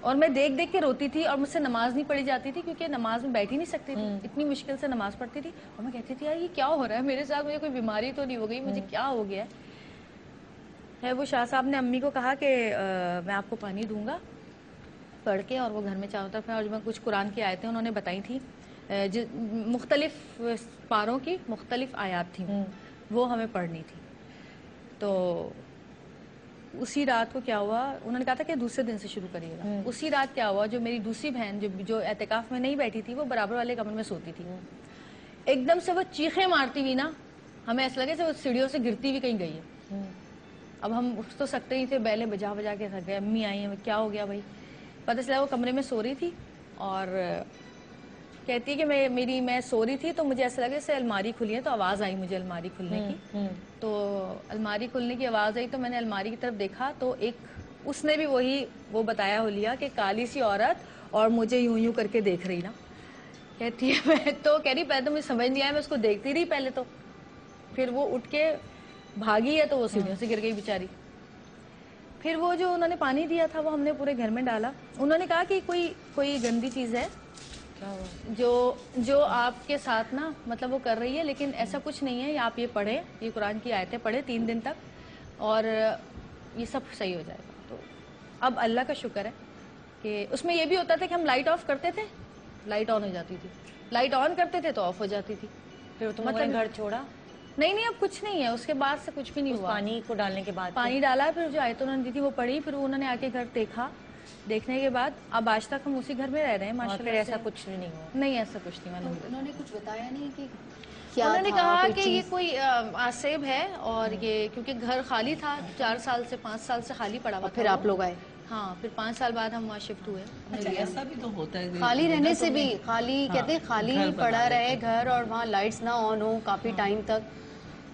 اور میں دیکھ دیکھ کے روتی تھی, اور مجھ سے نماز نہیں پڑھی جاتی تھی, کیونکہ نماز میں بیٹھ ہی نہیں سکتی تھی, اتنی مشکل سے نماز پڑھتی تھی. اور میں کہتی تھی یار یہ کیا ہو رہا ہے میرے ساتھ, مجھے کوئی بیماری تو نہیں ہو گئی, مجھے کیا ہو گیا ہے. وہ شاہ صاحب نے امی کو کہا کہ میں آپ کو پانی دوں گا پڑھ کے, اور وہ گھر میں چاروں طرف, اور میں کچھ قرآن کی آیتیں انہوں نے بتائی تھیں, مختلف پاروں کی مختلف آیات تھیں, وہ ہمیں پڑھنی تھی. تو اسی رات کو کیا ہوا, انہوں نے کہا تھا کہ دوسرے دن سے شروع کریے گا. اسی رات کیا ہوا, جو میری دوسری بہن جو اعتکاف میں نہیں بیٹھی تھی, وہ برابر والے کمرے میں سوتی تھی, ایک دم سے وہ چیخیں مارتی ہوئی نا, ہمیں ایسا لگے کہ وہ سیڑھیوں سے گرتی ہوئی کہیں گئی ہے. اب ہم اٹھ تو سکتے ہی تھے, بیلیں بجا بجا کے تھک گئے. امی آئی ہیں, کیا ہو گیا بھائی. پتہ چلا وہ کمرے میں سو رہی تھی, اور کہتی ہے کہ میں سو رہی تھی, تو مجھے ایسا لگا جیسے الماری کھلی ہے, تو آواز آئی مجھے الماری کھلنے کی. تو الماری کھلنے کی آواز آئی, تو میں نے الماری کی طرف دیکھا, تو اس نے بھی وہ بتایا ہو لیا کہ کالی سی عورت, اور مجھے یوں کر کے دیکھ رہی نا. کہتی ہے میں تو کہہ رہی پہلے تو مجھے سمجھ نہیں آیا, میں اس کو دیکھتی رہی پہلے, تو پھر وہ اٹھ کے بھاگی ہے, تو وہ سیڑھیوں سے گر گئی بیچاری. پھر وہ جو انہوں نے پانی دیا تھا وہ ہم نے پورے گھر میں ڈالا. انہوں نے کہا کہ کوئی گندی چیز ہے جو آپ کے ساتھ نا, مطلب وہ کر رہی ہے, لیکن ایسا کچھ نہیں ہے, آپ یہ پڑھیں, یہ قرآن کی آیتیں پڑھیں 3 دن تک, اور یہ سب صحیح ہو جائے گا. تو اب اللہ کا شکر ہے کہ اس میں یہ بھی ہوتا تھا کہ ہم لائٹ آف کرتے تھے, لائٹ آن ہو جاتی تھی, لائٹ آن کرتے تھے تو آف ہو جاتی تھی. پھر تم نے گھر چھوڑا؟ نہیں, اب کچھ نہیں ہے, اس کے بعد سے کچھ بھی نہیں ہوا. پانی کو ڈالنے کے بعد پانی ڈالا, پھر جو آیتیں انہوں نے دی تھی وہ پڑھی, پھر انہوں نے آ کے گھر دیکھا, دیکھنے کے بعد اب آج تک ہم اسی گھر میں رہ رہے ہیں ماشاءاللہ. پھر ایسا کچھ نہیں ہوا؟ نہیں, ایسا کچھ نہیں. انہوں نے کچھ بتایا نہیں کہ انہوں نے کہا کہ یہ کوئی آسیب ہے, اور یہ کیونکہ گھر خالی تھا 4 سال سے 5 سال سے خالی پڑا ہوا. پھر آپ لوگ آئے؟ ہاں, پھر 5 سال بعد ہم وہاں شفٹ ہوئے. ایسا بھی تو ہوتا ہے, خالی رہنے سے بھی, خالی کہتے ہیں خالی پڑا رہے گھر, اور وہاں لائٹس نہ آن ہو کافی ٹائم تک,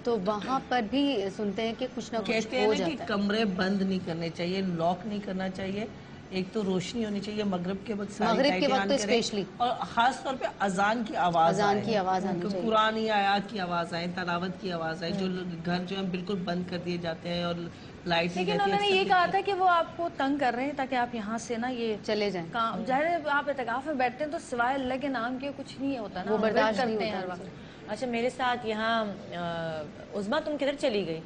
تو وہاں پر بھی سنتے ہیں کہ کچھ نہ کچھ ہو جاتا ہے. کہ کمرے بند نہیں کرنے چاہیے, لاک نہیں کرنا چاہیے. ایک تو روشنی ہونی چاہیے مغرب کے وقت, مغرب کے وقت اسپیشلی, اور خاص طور پہ اذان کی آواز آنی چاہیے, قرآن آیات کی آواز آئے, تلاوت کی آواز آئے. جو گھر جو ہے بالکل بند کر دیے جاتے ہیں, اور لائٹ نہیں رہتی. لیکن انہوں نے یہ کہا تھا کہ وہ آپ کو تنگ کر رہے ہیں تاکہ آپ یہاں سے نا یہ چلے جائیں. ظاہر ہے آپ اعتکاف میں بیٹھتے ہیں تو سوائے اللہ کے نام کے کچھ نہیں ہوتا نا, وہ برداشت کرتے ہیں ہر وقت. اچھا, میرے ساتھ یہاں عظمیٰ تم کدھر چلی گئی؟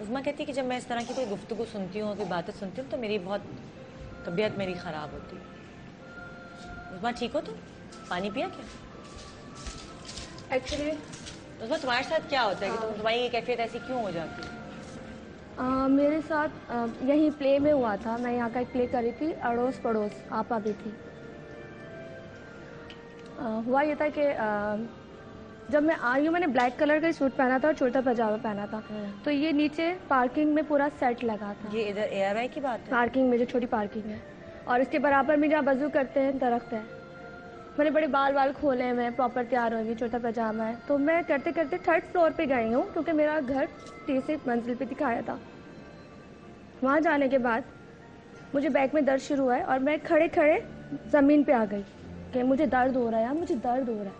عظمیٰ کہتی کہ جب میں اس طرح کی کوئی گفتگو سنتی ہوں, کوئی باتیں سنتی ہوں, تو میری بہت طبیعت میری خراب ہوتی ہے. عظمیٰ ٹھیک ہو تم؟ پانی پیا کیا؟ ایکچولی عظمیٰ تمہارے ساتھ کیا ہوتا ہے کہ تمہاری یہ کیفیت ایسی کیوں ہو جاتی ہے؟ میرے ساتھ یہی پلے میں ہوا تھا. میں یہاں کا ایک پلے کر رہی تھی, اڑوس پڑوس آپا بھی تھی. ہوا یہ تھا کہ جب میں آئی ہوں, میں نے بلیک کلر کا سوٹ پہنا تھا اور چھوٹا پاجامہ پہنا تھا, تو یہ نیچے پارکنگ میں پورا سیٹ لگا تھا. یہ ادھر اے آر آئی کی بات ہے؟ پارکنگ میں جو چھوٹی پارکنگ ہے, اور اس کے برابر میں جہاں وضو کرتے ہیں درخت ہے. میں نے بڑے بال کھولے ہیں, میں پراپر تیار ہوئی, چھوٹا پاجامہ ہے. تو میں کرتے کرتے 3rd فلور پہ گئی ہوں, کیونکہ میرا گھر 3 منزل پہ دکھایا تھا. وہاں جانے کے بعد مجھے بیک میں درد شروع ہوا ہے, اور میں کھڑے کھڑے زمین پہ آ گئی کہ مجھے درد ہو رہا ہے, مجھے درد ہو رہا ہے.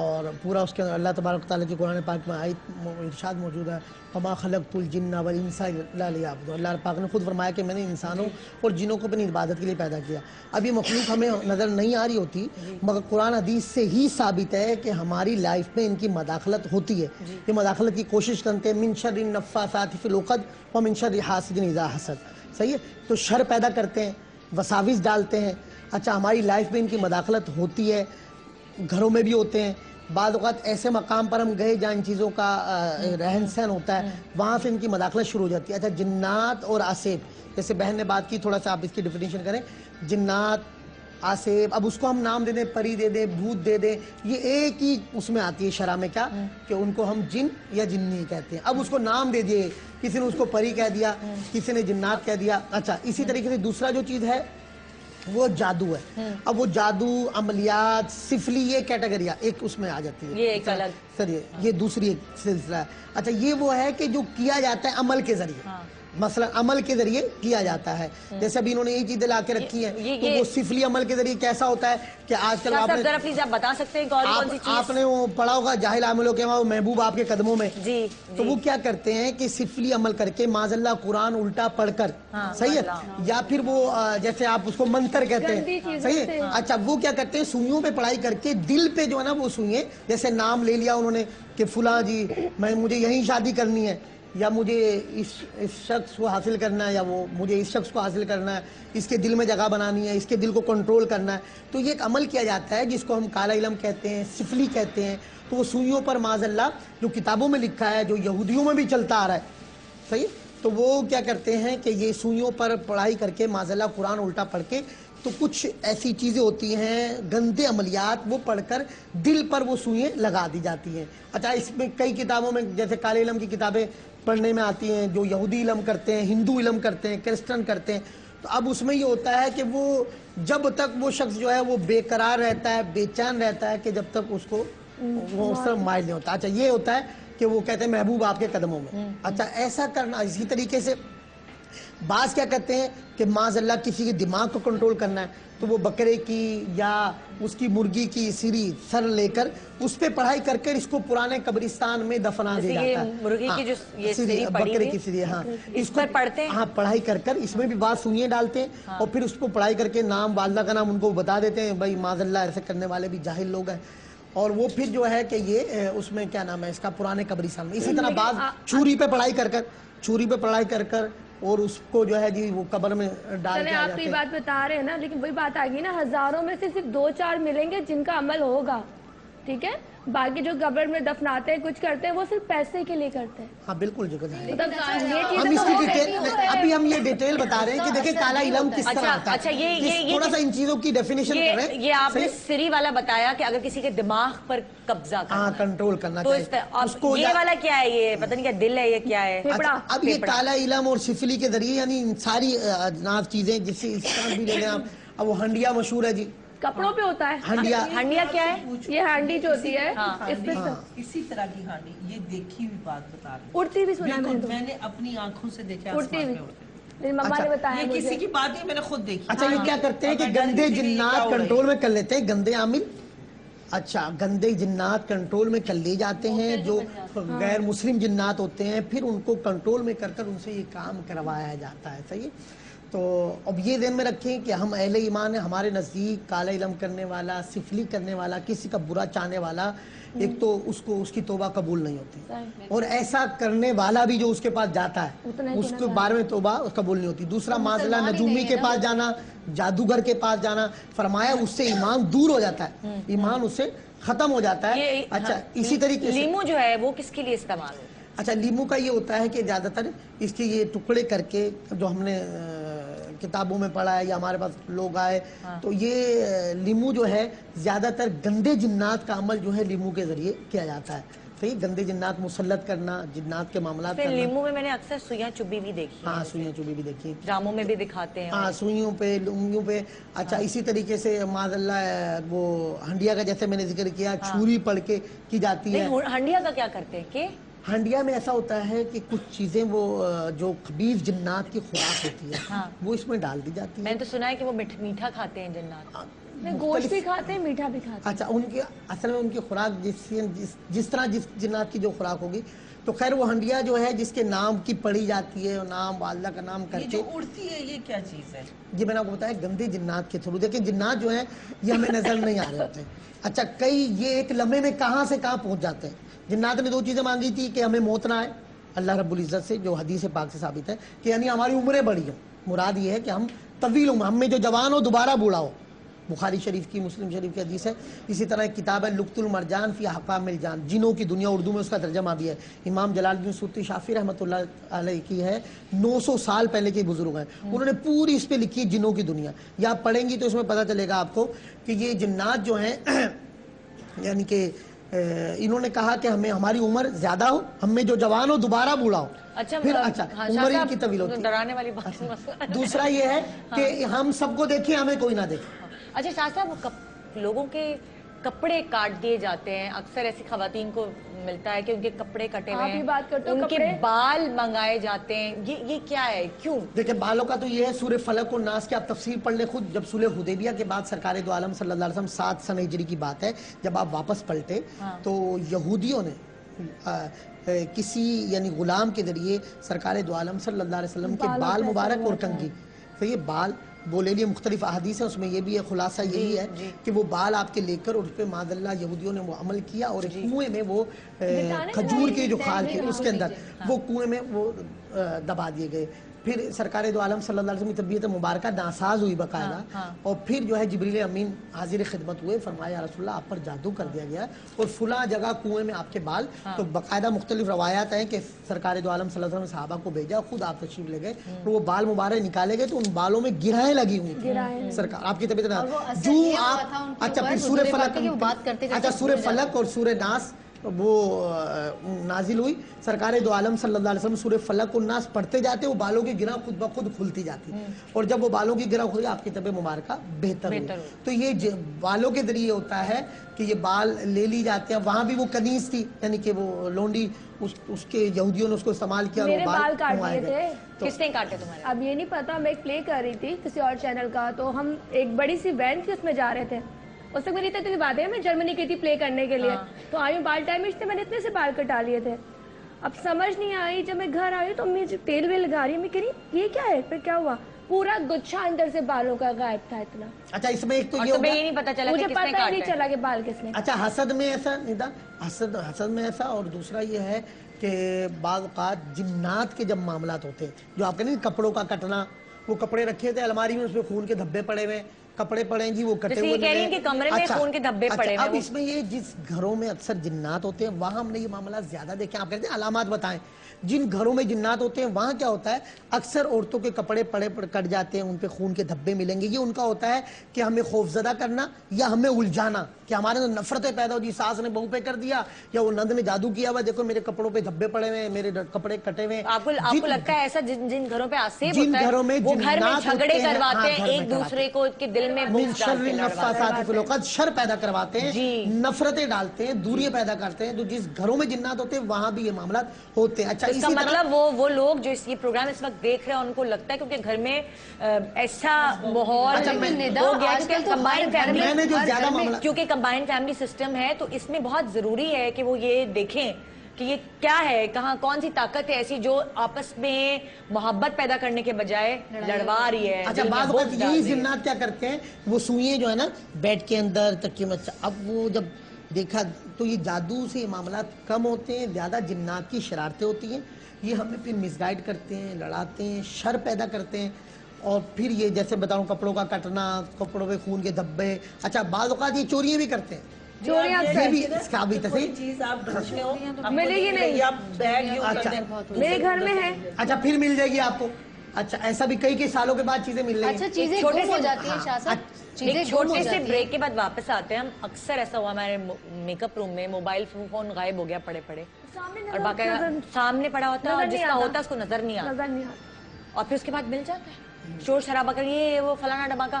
اور پورا اس کے اندر اللہ تبارک تعالیٰ کی قرآن پاک میں آیت ارشاد موجود ہے وما خلقت الجن والانس الا لیعبدون. اللہ پاک نے خود فرمایا کہ میں نے انسانوں اور جنوں کو اپنی عبادت کے لیے پیدا کیا. اب یہ مخلوق ہمیں نظر نہیں آ رہی ہوتی مگر قرآن حدیث سے ہی ثابت ہے کہ ہماری لائف میں ان کی مداخلت ہوتی ہے. یہ مداخلت کی کوشش کرتے ہیں من شر النفاثات فی العقد ومن شر حاسد اذا حسد. صحیح ہے, تو شر پیدا کرتے ہیں, وساوس ڈالتے ہیں. اچھا ہماری لائف میں ان کی مداخلت ہوتی ہے, گھروں میں بھی ہوتے ہیں. بعض اوقات ایسے مقام پر ہم گئے جہاں ان چیزوں کا رہن سہن ہوتا ہے, وہاں سے ان کی مداخلت شروع ہو جاتی ہے. اچھا جنات اور آسیب, جیسے بہن نے بات کی, تھوڑا سا آپ اس کی ڈیفینیشن کریں. جنات, آسیب, اب اس کو ہم نام دے دیں, پری دے دیں, بھوت دے دیں, یہ ایک ہی اس میں آتی ہے شرع میں کیا کہ ان کو ہم جن یا جنی کہتے ہیں. اب اس کو نام دے دیے, کسی نے اس کو پری کہہ دیا, کسی نے جنات کہہ دیا. اچھا اسی طریقے سے دوسرا جو چیز ہے وہ جادو ہے. اب وہ جادو, عملیات, سفلی, یہ کیٹیگریاں ایک اس میں آ جاتی ہے. یہ ایک الگ سر یہ دوسری ایک سلسلہ ہے. اچھا یہ وہ ہے کہ جو کیا جاتا ہے عمل کے ذریعے, مثلا عمل کے ذریعے کیا جاتا ہے. جیسے ابھی انہوں نے یہ چیزیں لا کے رکھی ہیں, تو وہ سفلی عمل کے ذریعے کیسا ہوتا ہے کہ آج کل آپ بتا سکتے ہیں کون سی چیز آپ نے وہ پڑھا ہوگا جاہل عاملوں کے وہاں محبوب آپ کے قدموں میں. تو وہ کیا کرتے ہیں کہ سفلی عمل کر کے معاذ اللہ قرآن الٹا پڑھ کر, صحیح ہے, یا پھر وہ جیسے آپ اس کو منتر کہتے ہیں, صحیح ہے. اچھا وہ کیا کرتے ہیں سوئیوں پہ پڑھائی کر کے دل پہ جو ہے نا وہ سوئیں, جیسے نام لے لیا انہوں نے کہ فلاں جی مجھے یہیں شادی کرنی ہے, یا مجھے اس شخص کو حاصل کرنا ہے, یا وہ مجھے اس شخص کو حاصل کرنا ہے, اس کے دل میں جگہ بنانی ہے, اس کے دل کو کنٹرول کرنا ہے. تو یہ ایک عمل کیا جاتا ہے جس کو ہم کالا علم کہتے ہیں, سفلی کہتے ہیں. تو وہ سوئیوں پر معاذ اللہ جو کتابوں میں لکھا ہے, جو یہودیوں میں بھی چلتا آ رہا ہے, صحیح, تو وہ کیا کرتے ہیں کہ یہ سوئیوں پر پڑھائی کر کے معاذ اللہ قرآن الٹا پڑھ کے, تو کچھ ایسی چیزیں ہوتی ہیں گندے عملیات, وہ پڑھ کر دل پر وہ سوئیں لگا دی جاتی ہیں. اچھا اس میں کئی کتابوں میں جیسے کالے علم کی کتابیں پڑھنے میں آتی ہیں, جو یہودی علم کرتے ہیں, ہندو علم کرتے ہیں, کرسچن کرتے ہیں. تو اب اس میں یہ ہوتا ہے کہ وہ جب تک وہ شخص جو ہے وہ بے قرار رہتا ہے, بے چین رہتا ہے, کہ جب تک اس کو وہ اس طرح مائل نہیں ہوتا. اچھا یہ ہوتا ہے کہ وہ کہتے ہیں محبوب آپ کے قدموں میں. اچھا ایسا کرنا, اسی طریقے سے بعض کیا کرتے ہیں کہ معاذ اللہ کسی کے دماغ کو کنٹرول کرنا ہے, تو وہ بکرے کی یا اس کی مرغی کی سری سر لے کر اس پہ پڑھائی کر کر اس کو پرانے قبرستان میں دفنا دیا جاتا ہے. مرغی کی جو یہ سری بکرے کی سری, ہاں اس پر پڑھتے ہیں, ہاں پڑھائی کر کر اس میں بھی بعض سوئیں ڈالتے ہیں, اور پھر اس کو پڑھائی کر کے نام والدہ کا نام ان کو بتا دیتے ہیں, بھائی معاذ اللہ ایسے کرنے والے بھی جاہل لوگ ہیں. اور وہ پھر جو ہے کہ یہ اس میں کیا نام ہے اس کا پرانے قبرستان میں. اسی طرح بعض چھری پہ پڑھائی کر کر, چھری پہ پڑھائی کر کر اور اس کو جو ہے جی وہ قبر میں ڈال کے آپ کی بات بتا رہے ہیں نا, لیکن وہی بات آ گئی نا, ہزاروں میں سے صرف 2-4 ملیں گے جن کا عمل ہوگا, ٹھیک ہے. باقی جو قبر میں دفناتے ہیں, کچھ کرتے ہیں, وہ صرف پیسے کے لیے کرتے ہیں. ہاں بالکل جو ہم اس کی ڈیٹیل, ابھی ہم یہ ڈیٹیل بتا رہے ہیں کہ دیکھیں کالا علم کس طرح آتا ہے. اچھا یہ تھوڑا سا ان چیزوں کی ڈیفینیشن کر رہے ہیں. یہ آپ نے سری والا بتایا کہ اگر کسی کے دماغ پر قبضہ کرنا, ہاں کنٹرول کرنا تو یہ والا کیا ہے, یہ پتہ نہیں کیا دل ہے, یہ کیا ہے. اب یہ کالا علم اور سفلی کے ذریعے یعنی ساری اجناس چیزیں, جس سے اس طرح بھی لے لیں آپ. اب وہ ہنڈیا مشہور ہے جی, کپڑوں پہ ہوتا ہے. ہانڈیا کیا ہے, یہ ہانڈی جو ہوتی ہے اسی طرح کی ہانڈی, یہ دیکھی ہوئی بات بتا رہی ہوں. اڑتی بھی سنا میں نے اپنی آنکھوں سے دیکھا, اڑتی بھی, میری مما نے بتایا, یہ کسی کی بات نہیں, میں نے خود دیکھی. اچھا یہ کیا کرتے ہیں کہ گندے جنات کنٹرول میں کر لیتے ہیں, گندے عامل. اچھا گندے جنات کنٹرول میں کر لیے جاتے ہیں, جو غیر مسلم جنات ہوتے ہیں, پھر ان کو کنٹرول میں کر کر ان سے یہ کام کروایا جاتا ہے. صحیح. تو اب یہ ذہن میں رکھیں کہ ہم اہل ایمان ہیں, ہمارے نزدیک کالا علم کرنے والا, سفلی کرنے والا, کسی کا برا چاہنے والا, ایک تو اس کی توبہ قبول نہیں ہوتی, اور ایسا کرنے والا بھی جو اس کے پاس جاتا ہے اس کے بارے میں توبہ قبول نہیں ہوتی. دوسرا معاذ اللہ نجومی کے پاس جانا, جادوگر کے پاس جانا, فرمایا اس سے ایمان دور ہو جاتا ہے, ایمان اس سے ختم ہو جاتا ہے. اچھا اسی طریقے سے لیمو جو ہے وہ کس کے لیے استعمال ہوتا ہے. اچھا لیمو کا یہ ہوتا ہے کہ زیادہ تر اس کے یہ ٹکڑے کر کے, جو ہم نے کتابوں میں پڑھا ہے یا ہمارے پاس لوگ آئے, تو یہ لیمو جو ہے زیادہ تر گندے جنات کا عمل جو ہے لیمو کے ذریعے کیا جاتا ہے. صحیح, گندے جنات مسلط کرنا, جنات کے معاملات کرنا. لیمو میں نے اکثر سوئیاں چبھی بھی دیکھی, ہاں سوئیاں چبھی بھی دیکھی, ڈراموں میں بھی دکھاتے ہیں, ہاں سوئیوں پہ, لنگیوں پہ. اچھا اسی طریقے سے معاذ اللہ وہ ہنڈیا کا جیسے میں نے ذکر کیا, چھری پڑھ کے کی جاتی ہے. ہنڈیا کا کیا کرتے ہیں کہ ہنڈیا میں ایسا ہوتا ہے کہ کچھ چیزیں وہ جو خبیث جنات کی خوراک ہوتی ہے وہ اس میں ڈال دی جاتی ہے. میں نے تو سنا ہے کہ وہ میٹھا کھاتے ہیں جنات. گوشت بھی کھاتے ہیں, میٹھا بھی کھاتے ہیں. اچھا, ان کی اصل میں ان کی خوراک جس طرح جس جنات کی جو خوراک ہوگی, تو خیر وہ ہنڈیا جو ہے جس کے نام کی پڑھی جاتی ہے, نام اللہ کا نام کر یہ کے جو اڑتی ہے یہ کیا چیز ہے؟ جی میں نے آپ کو بتایا گندے جنات کے تھرو. دیکھیں جنات جو ہیں یہ ہمیں نظر نہیں آ رہے ہوتے ہیں. اچھا, کئی یہ ایک لمحے میں کہاں سے کہاں پہنچ جاتے ہیں. جنات نے 2 چیزیں مانگی تھی کہ ہمیں موت نہ آئے, اللہ رب العزت سے جو حدیث پاک سے ثابت ہے کہ یعنی ہماری عمریں بڑی ہوں. مراد یہ ہے کہ ہم طویل عمر, ہم میں جو جوان ہو دوبارہ بوڑھا ہو. بخاری شریف کی, مسلم شریف کی حدیث ہے. اسی طرح ایک کتاب ہے لقط المرجان فی احکام الجان, جنوں کی دنیا, اردو میں اس کا ترجمہ بھی ہے. امام جلال الدین سیوطی شافعی رحمۃ اللہ علیہ کی ہے, 900 سال پہلے کے بزرگ ہیں, انہوں نے پوری اس پہ لکھی ہے جنوں کی دنیا. یا آپ پڑھیں گی تو اس میں پتہ چلے گا آپ کو کہ یہ جنات جو ہیں یعنی کہ انہوں نے کہا کہ ہمیں ہماری عمر زیادہ ہو, ہم میں جو جوان ہو دوبارہ بوڑھا ہو. اچھا, پھر اچھا عمر ان کی طویل ہوتی ہے. ڈرانے والی بات. دوسرا یہ ہے کہ ہم سب کو دیکھیں, ہمیں کوئی نہ دیکھے. اچھا شاہ صاحب, لوگوں کے کپڑے کاٹ دیے جاتے ہیں, اکثر ایسی خواتین کو ملتا ہے کہ ان کے کپڑے کٹے ہوئے ہیں, ان کے بال منگائے جاتے ہیں, یہ کیا ہے, کیوں؟ دیکھیں بالوں کا تو یہ ہے, سورہ فلق و ناس کی آپ تفسیر پڑھ لیں خود. جب صلح حدیبیہ کے بعد سرکار دو عالم صلی اللہ علیہ وسلم 7 سن ہجری کی بات ہے, جب آپ واپس پلٹے تو یہودیوں نے کسی یعنی غلام کے ذریعے سرکار دو عالم صلی اللہ علیہ وسلم کے بال مبارک اور کنگھی, تو یہ بال وہ لے لیے. مختلف احادیث ہیں, اس میں یہ بھی ہے, خلاصہ یہی ہے کہ وہ بال آپ کے لے کر اور اس پہ معاذ اللہ یہودیوں نے وہ عمل کیا, اور ایک کنویں میں وہ کھجور کی جو کھال تھی اس کے اندر وہ کنویں میں وہ دبا دیے گئے. پھر سرکار دو عالم صلی اللہ علیہ وسلم کی طبیعت مبارکہ ناساز ہوئی باقاعدہ, اور پھر جو ہے جبریل امین حاضر خدمت ہوئے, فرمایا یا رسول اللہ آپ پر جادو کر دیا گیا اور فلاں جگہ کنویں میں آپ کے بال. تو باقاعدہ مختلف روایات ہیں کہ سرکار دو عالم صلی اللہ علیہ وسلم صحابہ کو بھیجا, خود آپ تشریف لے گئے, وہ بال مبارک نکالے گئے تو ان بالوں میں گرہیں لگی ہوئی تھیں. سرکار آپ کی طبیعت جو آپ اچھا پھر سورہ فلق, اچھا سورہ فلق اور سورہ ناس وہ نازل ہوئی. سرکار دو عالم صلی اللہ علیہ وسلم سورہ فلق اور ناس پڑھتے جاتے, وہ بالوں کی گرہ خود بخود کھلتی جاتی, اور جب وہ بالوں کی گرہ کھلی آپ کی طبیعت مبارکہ بہتر ہوئی. تو یہ بالوں کے ذریعے ہوتا ہے کہ یہ بال لے لی جاتے ہیں. وہاں بھی وہ کنیز تھی, یعنی کہ وہ لونڈی, اس کے یہودیوں نے اس کو استعمال کیا. میرے بال کاٹ دیے تھے. کس نے کاٹے تمہارے؟ اب یہ نہیں پتا, میں ایک پلے کر رہی تھی کسی اور چینل کا, تو ہم ایک بڑی سی وین تھی اس میں جا رہے تھے. اس تک میری اتنی بات ہے, میں جرمنی کی تھی پلے کرنے کے لیے, تو آئی ہوں بال ڈیمیج تھے, میں نے اتنے سے بال کٹا لیے تھے. اب سمجھ نہیں آئی, جب میں گھر آئی تو امی تیل ویل لگا رہی ہے, میں کہہ رہی یہ کیا ہے, پھر کیا ہوا, پورا گچھا اندر سے بالوں کا غائب تھا اتنا. اچھا اس میں ایک تو یہ نہیں پتا چلا, مجھے پتا نہیں چلا کہ بال کس نے. اچھا حسد میں ایسا نہیں تھا, حسد میں ایسا, اور دوسرا یہ ہے کہ بعض اوقات جنات کے جب معاملات ہوتے ہیں, جو آپ کہتے ہیں کپڑوں کا کٹنا, وہ کپڑے رکھے تھے الماری میں, اس میں خون کے دھبے پڑے ہوئے, کپڑے پڑے ہیں جی وہ کٹے ہوئے کہہ رہی ہیں کہ کمرے میں خون کے دھبے پڑے ہیں. اب اس میں یہ جس گھروں میں اکثر جنات ہوتے ہیں وہاں ہم نے یہ معاملات زیادہ دیکھے. آپ کہتے ہیں علامات بتائیں. جن گھروں میں جنات ہوتے ہیں وہاں کیا ہوتا ہے, اکثر عورتوں کے کپڑے پڑے کٹ جاتے ہیں, ان پہ خون کے دھبے ملیں گے. یہ ان کا ہوتا ہے کہ ہمیں خوفزدہ کرنا یا ہمیں الجھانا, کہ ہمارے اندر نفرتیں پیدا ہو, جی ساس نے بہو پہ کر دیا, یا وہ نند نے جادو کیا ہوا, دیکھو میرے کپڑوں پہ دھبے پڑے ہوئے ہیں, میرے کپڑے کٹے ہوئے. آپ کو لگتا ہے ایسا جن گھروں پہ آسیب ہوتا ہے وہ گھر میں جھگڑے کرواتے ہیں, ایک دوسرے کو کے دل میں شر پیدا کرواتے ہیں, نفرتیں ڈالتے ہیں, دوریاں پیدا کرتے ہیں. تو جس گھروں میں جنات ہوتے ہیں وہاں بھی یہ معاملات ہوتے ہیں. اچھا اس کا مطلب وہ لوگ جو یہ پروگرام اس وقت دیکھ رہے ہیں ان کو لگتا ہے کیونکہ گھر میں ایسا ماحول ہو گیا کیونکہ کمبائنڈ فیملی سسٹم ہے, تو اس میں بہت ضروری ہے کہ وہ یہ دیکھیں کہ یہ کیا ہے, کہاں کون سی طاقت ہے ایسی جو آپس میں محبت پیدا کرنے کے بجائے لڑوا رہی ہے. اچھا بعض اوقات یہی جنات کیا کرتے ہیں, وہ سوئیں جو ہے نا بیڈ کے اندر تکیے میں, اب وہ جب دیکھا تو یہ جادو سے معاملات کم ہوتے ہیں, زیادہ جنات کی شرارتیں ہوتی ہیں. یہ ہمیں پھر مس گائیڈ کرتے ہیں, لڑاتے ہیں, شر پیدا کرتے ہیں. اور پھر یہ جیسے بتاؤں کپڑوں کا کٹنا, کپڑوں پہ خون کے دھبے. اچھا بعض اوقات یہ چوریاں بھی کرتے ہیں, ملے گی نہیں, میرے گھر میں ہے. اچھا پھر مل جائے گی آپ کو. اچھا ایسا بھی کئی سالوں کے بعد چیزیں مل رہی ہیں. اچھا چیزیں گم ہو جاتی ہیں شاہ صاحب, ایک چھوٹے سے بریک کے بعد واپس آتے ہیں ہم. اکثر ایسا ہوا ہمارے میک اپ روم میں موبائل فون غائب ہو گیا پڑے اور باقاعدہ سامنے پڑا ہوتا ہے, جس کا ہوتا ہے اس کو نظر نہیں آتا, اور پھر اس کے بعد مل جاتا ہے. شور شرابہ کر یہ وہ فلانا ڈبا کا,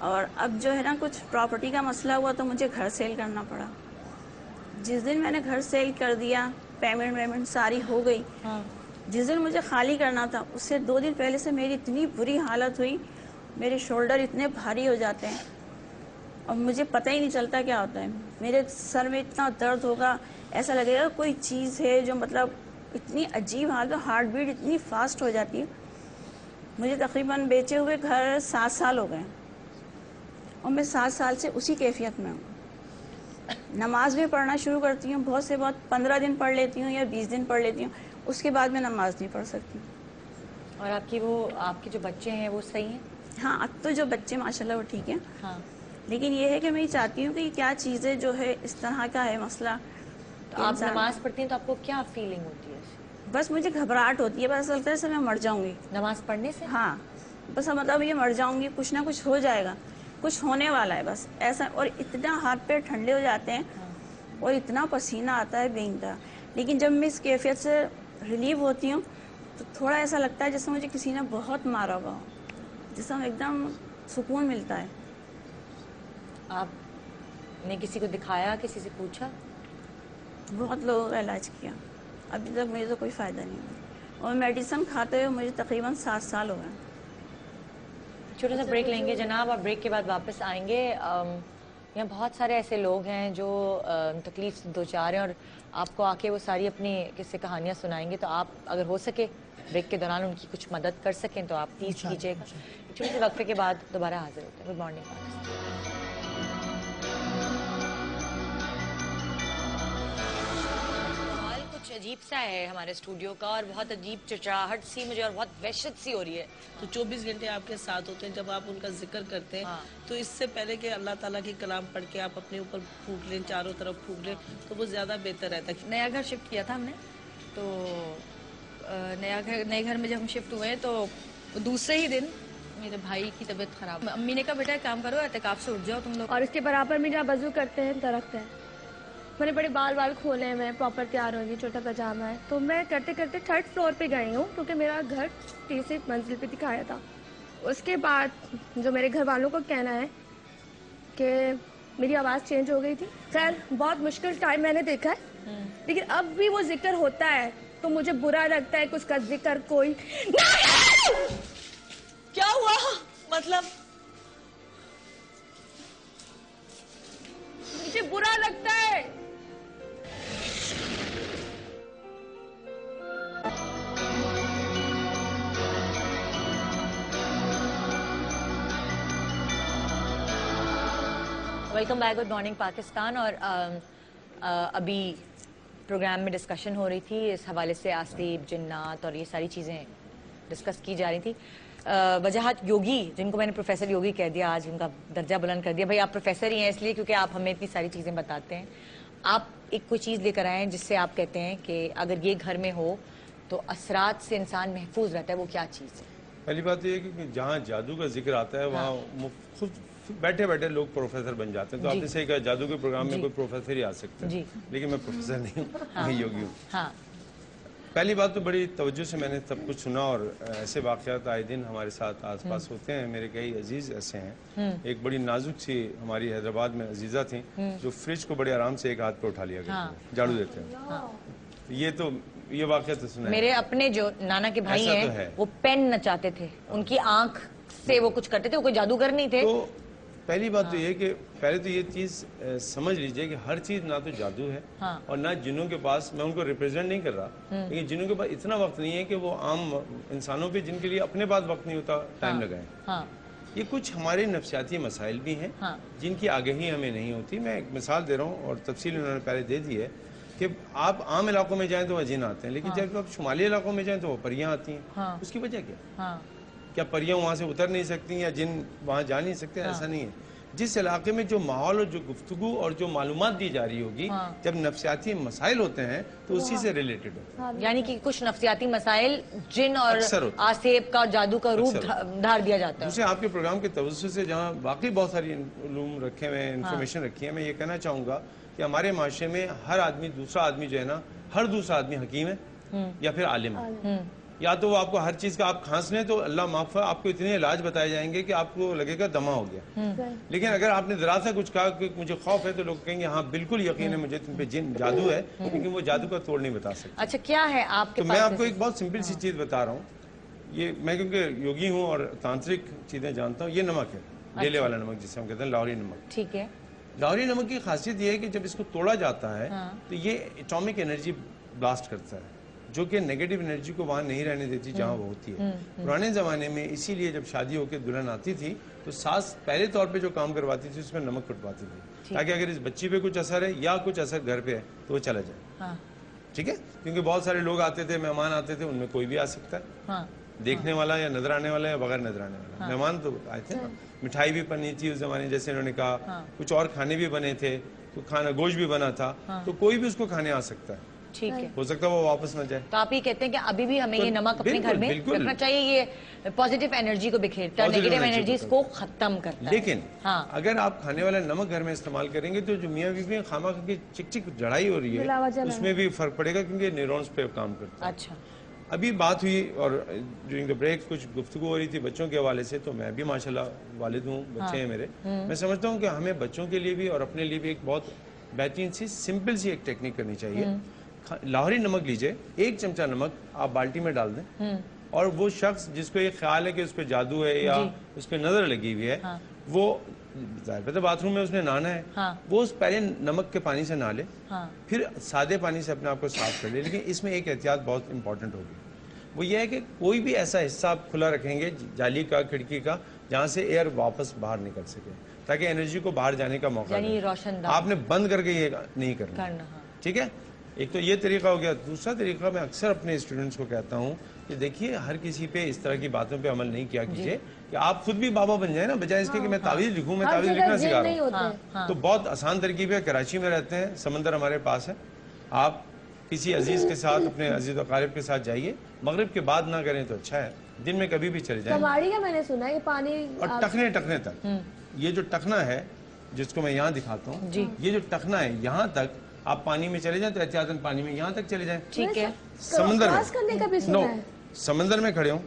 اور اب جو ہے نا کچھ پراپرٹی کا مسئلہ ہوا تو مجھے گھر سیل کرنا پڑا. جس دن میں نے گھر سیل کر دیا, پیمنٹ ساری ہو گئی, جس دن مجھے خالی کرنا تھا اس سے 2 دن پہلے سے میری اتنی بری حالت ہوئی, میرے شولڈر اتنے بھاری ہو جاتے ہیں اور مجھے پتہ ہی نہیں چلتا کیا ہوتا ہے. میرے سر میں اتنا درد ہوگا, ایسا لگے گا کوئی چیز ہے جو مطلب اتنی عجیب حالت, ہارٹ بیٹ اتنی فاسٹ ہو جاتی ہے. مجھے تقریباً بیچے ہوئے گھر 7 سال ہو گئے اور میں 7 سال سے اسی کیفیت میں ہوں. نماز بھی پڑھنا شروع کرتی ہوں, بہت سے بہت 15 دن پڑھ لیتی ہوں یا 20 دن پڑھ لیتی ہوں, اس کے بعد میں نماز نہیں پڑھ سکتی. اور آپ کے جو بچے ہیں وہ صحیح ہیں؟ ہاں, اب تو جو بچے ماشاءاللہ وہ ٹھیک ہیں. ہاں, لیکن یہ ہے کہ میں یہ چاہتی ہوں کہ کیا چیزیں جو ہے اس طرح کا ہے مسئلہ. تو آپ نماز پڑھتی ہیں تو آپ کو کیا فیلنگ ہوتی ہے؟ بس مجھے گھبراہٹ ہوتی ہے, بس ایسا لگتا ہے جیسے میں مر جاؤں گی نماز پڑھنے سے. ہاں, بس مطلب یہ مر جاؤں گی, کچھ نہ کچھ ہو جائے گا, کچھ ہونے والا ہے بس ایسا. اور اتنا ہاتھ پیر ٹھنڈے ہو جاتے ہیں اور اتنا پسینہ آتا ہے بے انتہا. لیکن جب میں اس کیفیت سے ریلیو ہوتی ہوں تو تھوڑا ایسا لگتا ہے جیسے مجھے کسی نے بہت مارا ہوا ہو, جیسے ایک دم سکون ملتا ہے. آپ نے کسی کو دکھایا, کسی سے پوچھا؟ بہت لوگوں کا علاج کیا, ابھی تک مجھے تو کوئی فائدہ نہیں ہوا, اور میڈیسن کھاتے ہوئے مجھے تقریباً 7 سال ہو گئے. چھوٹا سا بریک لیں گے جناب, اور بریک کے بعد واپس آئیں گے. یہاں بہت سارے ایسے لوگ ہیں جو تکلیف سے دوچار ہیں اور آپ کو آ کے وہ ساری اپنی قصے کہانیاں سنائیں گے. تو آپ اگر ہو سکے بریک کے دوران ان کی کچھ مدد کر سکیں تو آپ پلیز کیجیے گا. چھوٹے سے وقفے کے بعد دوبارہ حاضر ہوتے ہیں. Good morning Pakistan. کچھ عجیب سا ہے ہمارے اسٹوڈیو کا, اور بہت عجیب چچاہٹ سی مجھے اور بہت وحشت سی ہو رہی ہے. تو 24 گھنٹے آپ کے ساتھ ہوتے ہیں, جب آپ ان کا ذکر کرتے ہیں تو اس سے پہلے کہ اللہ تعالیٰ کی کلام پڑھ کے آپ اپنے اوپر پھونک لیں, چاروں طرف پھونک لیں, تو وہ زیادہ بہتر رہتا ہے. نیا گھر شفٹ کیا تھا ہم نے, تو نئے گھر میں جب ہم شفٹ ہوئے تو دوسرے ہی دن میرے بھائی کی طبیعت خراب. امی نے کہا بیٹا ایک کام کرو, اعتکاف سے اٹھ جاؤ تم لوگ. اور اس کے برابر میں جہاں وضو کرتے ہیں درخت ہے, میں نے بڑے بال کھولے ہیں, میں پراپر تیار ہوئی, چھوٹا پاجامہ ہے. تو میں کرتے کرتے 3rd فلور پہ گئی ہوں کیونکہ میرا گھر 3 منزل پہ دکھایا تھا. اس کے بعد جو میرے گھر والوں کو کہنا ہے کہ میری آواز چینج ہو گئی تھی. خیر بہت مشکل ٹائم میں نے دیکھا ہے, لیکن اب بھی وہ ذکر ہوتا ہے تو مجھے برا لگتا ہے کہ اس کا ذکر کوئی کیا ہوا مطلب مجھے برا لگتا ہے. Welcome back, good morning Pakistan. اور ابھی پروگرام میں ڈسکشن ہو رہی تھی اس حوالے سے آسیب, جنات اور یہ ساری چیزیں ڈسکس کی جا رہی تھی. وجاہت یوگی, جن کو میں نے پروفیسر یوگی کہہ دیا, آج ان کا درجہ بلند کر دیا. بھائی آپ پروفیسر ہی ہیں اس لیے کیونکہ آپ ہمیں اتنی ساری چیزیں بتاتے ہیں. آپ ایک کوئی چیز لے کر آئے ہیں جس سے آپ کہتے ہیں کہ اگر یہ گھر میں ہو تو اثرات سے انسان محفوظ رہتا ہے, وہ کیا چیز ہے؟ پہلی بات یہ ہے کہ جہاں جادو کا ذکر آتا ہے وہاں خود بیٹھے بیٹھے لوگ پروفیسر بن جاتے ہیں. تو آپ نے صحیح کہا, جادو کے پروگرام میں کوئی پروفیسر ہی آ سکتا ہے, لیکن میں پروفیسر نہیں ہوں, میں یوگی ہوں. پہلی بات تو بڑی توجہ سے میں نے سب کچھ سنا, اور ایسے واقعات آئے دن ہمارے ساتھ آس پاس ہوتے ہیں. میرے کئی عزیز ایسے ہیں. ایک بڑی نازک سی ہماری حیدرآباد میں عزیزہ تھیں جو فریج کو بڑے آرام سے ایک ہاتھ پہ اٹھا لیا گیا, جھاڑو دیتے ہیں. یہ واقعہ تو سنا ہے. میرے اپنے جو نانا کے بھائی ہیں وہ پین نچاتے تھے, ان کی آنکھ سے وہ کچھ کرتے تھے, وہ کوئی جادوگر نہیں تھے. تو پہلی بات تو یہ کہ پہلے تو یہ چیز سمجھ لیجئے کہ ہر چیز نہ تو جادو ہے اور نہ جنوں کے پاس, میں ان کو ریپرزینٹ نہیں کر رہا, لیکن جنوں کے پاس اتنا وقت نہیں ہے کہ وہ عام انسانوں پہ جن کے لیے اپنے پاس وقت نہیں ہوتا ٹائم لگائیں. یہ کچھ ہمارے نفسیاتی مسائل بھی ہیں جن کی آگہی ہمیں نہیں ہوتی. میں ایک مثال دے رہا ہوں اور تفصیل انہوں نے پہلے دے دی ہے کہ آپ عام علاقوں میں جائیں تو وہ جن آتے ہیں, لیکن جب آپ شمالی علاقوں میں جائیں تو وہ پریاں آتی ہیں. اس کی وجہ کیا پریاں وہاں سے اتر نہیں سکتی یا جن وہاں جا نہیں سکتے؟ ایسا نہیں ہے. جس علاقے میں جو ماحول اور جو گفتگو اور جو معلومات دی جا رہی ہوگی, جب نفسیاتی مسائل ہوتے ہیں تو اسی سے ریلیٹڈ ہوتے ہیں. یعنی کہ کچھ نفسیاتی مسائل جن اور آسیب کا جادو کا روپ دھار دیا جاتا ہے. دوسرے آپ کے پروگرام کے توسط سے جہاں واقعی بہت ساری علوم رکھے ہوئے ہیں, انفارمیشن رکھی ہے, میں یہ کہنا چاہوں گا کہ ہمارے معاشرے میں ہر آدمی, دوسرا آدمی جو ہے نا, ہر دوسرا آدمی حکیم ہے یا پھر عالم ہے. یا تو وہ آپ کو ہر چیز کا آپ کھانسنے تو اللہ معاف ہے آپ کو اتنے علاج بتائے جائیں گے کہ آپ کو لگے گا دمہ ہو گیا. لیکن اگر آپ نے ذرا سا کچھ کہا کہ مجھے خوف ہے تو لوگ کہیں گے ہاں بالکل یقین ہے مجھے تم پہ جن جادو ہے, لیکن وہ جادو کا توڑ نہیں بتا سکتے. اچھا کیا ہے آپ کے تو میں آپ کو ایک بہت سمپل سی چیز بتا رہا ہوں. یہ میں کیونکہ یوگی ہوں اور تانترک چیزیں جانتا ہوں. یہ نمک ہے, ڈیلے والا نمک جسے ہم کہتے ہیں لاہوری نمک. ٹھیک ہے. لاہوری نمک کی خاصیت یہ ہے کہ جب اس کو توڑا جاتا ہے تو یہ ایٹامک انرجی بلاسٹ کرتا ہے, جو کہ نیگیٹو انرجی کو وہاں نہیں رہنے دیتی جہاں وہ ہوتی ہے. پرانے زمانے میں اسی لیے جب شادی ہو کے دلہن آتی تھی تو ساس پہلے طور پہ جو کام کرواتی تھی اس میں نمک کٹواتی تھی, تاکہ اگر اس بچی پہ کچھ اثر ہے یا کچھ اثر گھر پہ ہے تو وہ چلا جائے. ٹھیک ہے, کیونکہ بہت سارے لوگ آتے تھے, مہمان آتے تھے, ان میں کوئی بھی آ سکتا ہے, دیکھنے والا یا نظر آنے والا یا بغیر نظر آنے والا. مہمان تو آئے تھے, مٹھائی بھی بنی تھی اس زمانے, جیسے انہوں نے کہا کچھ اور کھانے بھی بنے تھے, کھانا گوشت بھی بنا تھا, تو کوئی بھی اس کو کھانے آ سکتا ہے. ٹھیک ہے, ہو سکتا ہے وہ واپس نہ جائے. تو آپ یہ کہتے ہیں کہ ابھی بھی ہمیں یہ نمک اپنے گھر میں رکھنا چاہیے, یہ پازیٹیو انرجی کو بکھیرتا ہے, نیگیٹو انرجیز کو ختم کرتا ہے. لیکن اگر آپ کھانے والا نمک گھر میں استعمال کریں گے تو جو میاں بیوی خامخواہ کی چک چک جڑائی ہو رہی ہے اس میں بھی فرق پڑے گا, کیونکہ نیورونز پہ کام کرتا ہے. اچھا, ابھی بات ہوئی اور ڈیورنگ دا بریک کچھ گفتگو ہو رہی تھی بچوں کے حوالے سے, تو میں بھی ماشاءاللہ والد ہوں, بچے ہیں میرے. میں سمجھتا ہوں کہ ہمیں بچوں کے لیے بھی اور اپنے لیے بھی ایک بہت بہترین سی سمپل سی ایک ٹیکنیک کرنی چاہیے. لاہوری نمک لیجئے, 1 چمچہ نمک آپ بالٹی میں ڈال دیں, اور وہ شخص جس کو یہ خیال ہے کہ اس پہ جادو ہے یا اس پہ نظر لگی ہوئی ہے, وہ ظاہر باتھ روم میں اس نے نہانا ہے, وہ اس پہلے نمک کے پانی سے نہا لے, پھر سادے پانی سے اپنے آپ کو صاف کر لے. لیکن اس میں ایک احتیاط بہت امپورٹنٹ ہوگی, وہ یہ ہے کہ کوئی بھی ایسا حصہ آپ کھلا رکھیں گے جالی کا, کھڑکی کا, جہاں سے ایئر واپس باہر نکل سکے, تاکہ انرجی کو باہر جانے کا موقع دے. آپ نے بند کر کے یہ نہیں کرنا. ٹھیک ہے, ایک تو یہ طریقہ ہو گیا. دوسرا طریقہ میں اکثر اپنے اسٹوڈنٹس کو کہتا ہوں کہ دیکھیے ہر کسی پہ اس طرح کی باتوں پہ عمل نہیں کیا کیجیے کہ آپ خود بھی بابا بن جائیں نا, بجائے اس کے کہ میں تعویذ لکھوں, میں تعویذ لکھنا سکھا رہا ہوں. تو بہت آسان ترکیب ہے. کراچی میں رہتے ہیں, سمندر ہمارے پاس ہے, آپ کسی عزیز کے ساتھ, اپنے عزیز و اقارب کے ساتھ جائیے, مغرب کے بعد نہ کریں تو اچھا ہے, دن میں کبھی بھی چلے جائیں. کماڑی کا میں نے سنا ہے پانی, اور ٹکنے تک, یہ جو ٹکنا ہے جس کو میں یہاں دکھاتا ہوں, یہ جو ٹکنا ہے یہاں تک آپ پانی میں چلے جائیں تو احتیاطاً پانی میں یہاں تک چلے جائیں. ٹھیک ہے, سمندر میں سمندر میں کھڑے ہوں,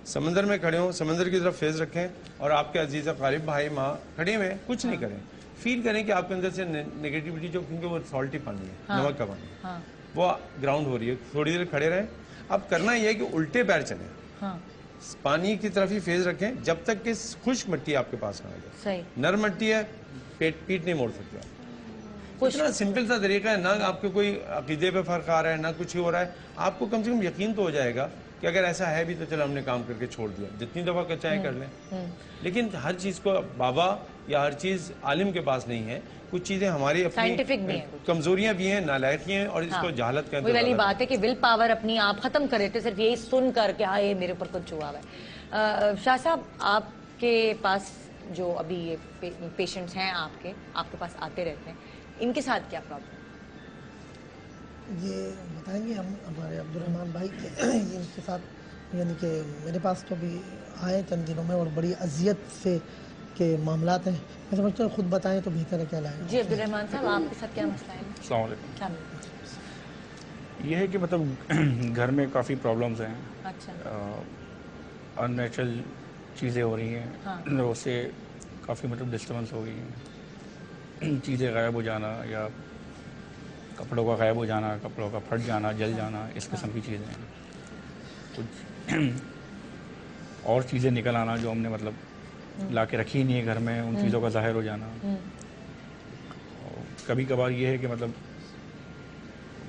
سمندر میں کھڑے ہوں, سمندر کی طرف فیس رکھیں, اور آپ کے عزیز اقارب بھائی ماں کھڑے ہوئے, کچھ نہیں کریں, فیل کریں کہ آپ کے اندر سے نیگیٹیوٹی جو, کیونکہ وہ سالٹی پانی ہے, نمک کا پانی, وہ گراؤنڈ ہو رہی ہے. تھوڑی دیر کھڑے رہیں. اب کرنا یہ ہے کہ الٹے پیر چلیں, پانی کی طرف ہی فیس رکھیں جب تک کہ خشک مٹی آپ کے پاس نہ آ جائے. نرم مٹی ہے, پیٹ نہیں موڑ سکتے. اتنا سمپل سا طریقہ ہے, نہ آپ کے کوئی عقیدے پہ فرق آ رہا ہے, نہ کچھ ہی ہو رہا ہے. آپ کو کم سے کم یقین تو ہو جائے گا کہ اگر ایسا ہے بھی تو چلو ہم نے کام کر کے چھوڑ دیا, جتنی دفعہ کا چاہے کر لیں. لیکن ہر چیز کو بابا یا ہر چیز عالم کے پاس نہیں ہے. کچھ چیزیں ہماری اپنی کمزوریاں بھی ہیں, نالائکی ہیں, اور اس کو جہالت کا. وہی والی بات ہے کہ ول پاور اپنی آپ ختم کر رہے تھے صرف یہی سن کر کہ ہاں یہ میرے اوپر کچھ ہوا ہے. شاہ صاحب, آپ کے پاس جو ابھی یہ پیشنٹس ہیں آپ کے پاس آتے رہتے ہیں, ان کے ساتھ کیا پرابلم؟ یہ بتائیں گے ہم ہمارے عبدالرحمان بھائی کے, ان کے ساتھ یعنی کہ میرے پاس تو بھی آئے چند دنوں میں, اور بڑی اذیت سے کے معاملات ہیں. میں سمجھتا ہوں خود بتائیں تو بہتر ہے. کیا لائیں جی عبدالرحمان صاحب, آپ کے ساتھ کیا مسئلہ ہے؟ السلام علیکم. یہ ہے کہ مطلب گھر میں کافی پرابلمز ہیں. اچھا. ان نیچرل چیزیں ہو رہی ہیں, اس سے کافی مطلب ڈسٹربنس ہو گئی ہیں. چیزیں غائب ہو جانا, یا کپڑوں کا غائب ہو جانا, کپڑوں کا پھٹ جانا, جل جانا, اس قسم کی چیزیں ہیں. کچھ اور چیزیں نکل آنا جو ہم نے مطلب لا کے رکھی نہیں ہے گھر میں, ان چیزوں کا ظاہر ہو جانا. کبھی کبھار یہ ہے کہ مطلب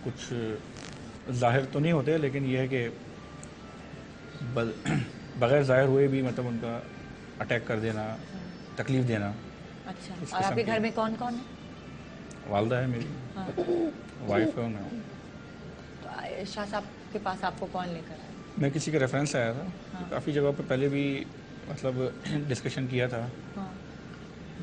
کچھ ظاہر تو نہیں ہوتے, لیکن یہ ہے کہ بغیر ظاہر ہوئے بھی مطلب ان کا اٹیک کر دینا, تکلیف دینا. اچھا. اور آپ کے گھر میں کون کون ہے؟ والدہ ہے میری, وائف ہے, میں ہوں. شاہ صاحب کے پاس آپ کو کون لے کر آیا؟ میں کسی کے ریفرنس سے آیا تھا. کافی جگہ پہ پہلے بھی مطلب ڈسکشن کیا تھا.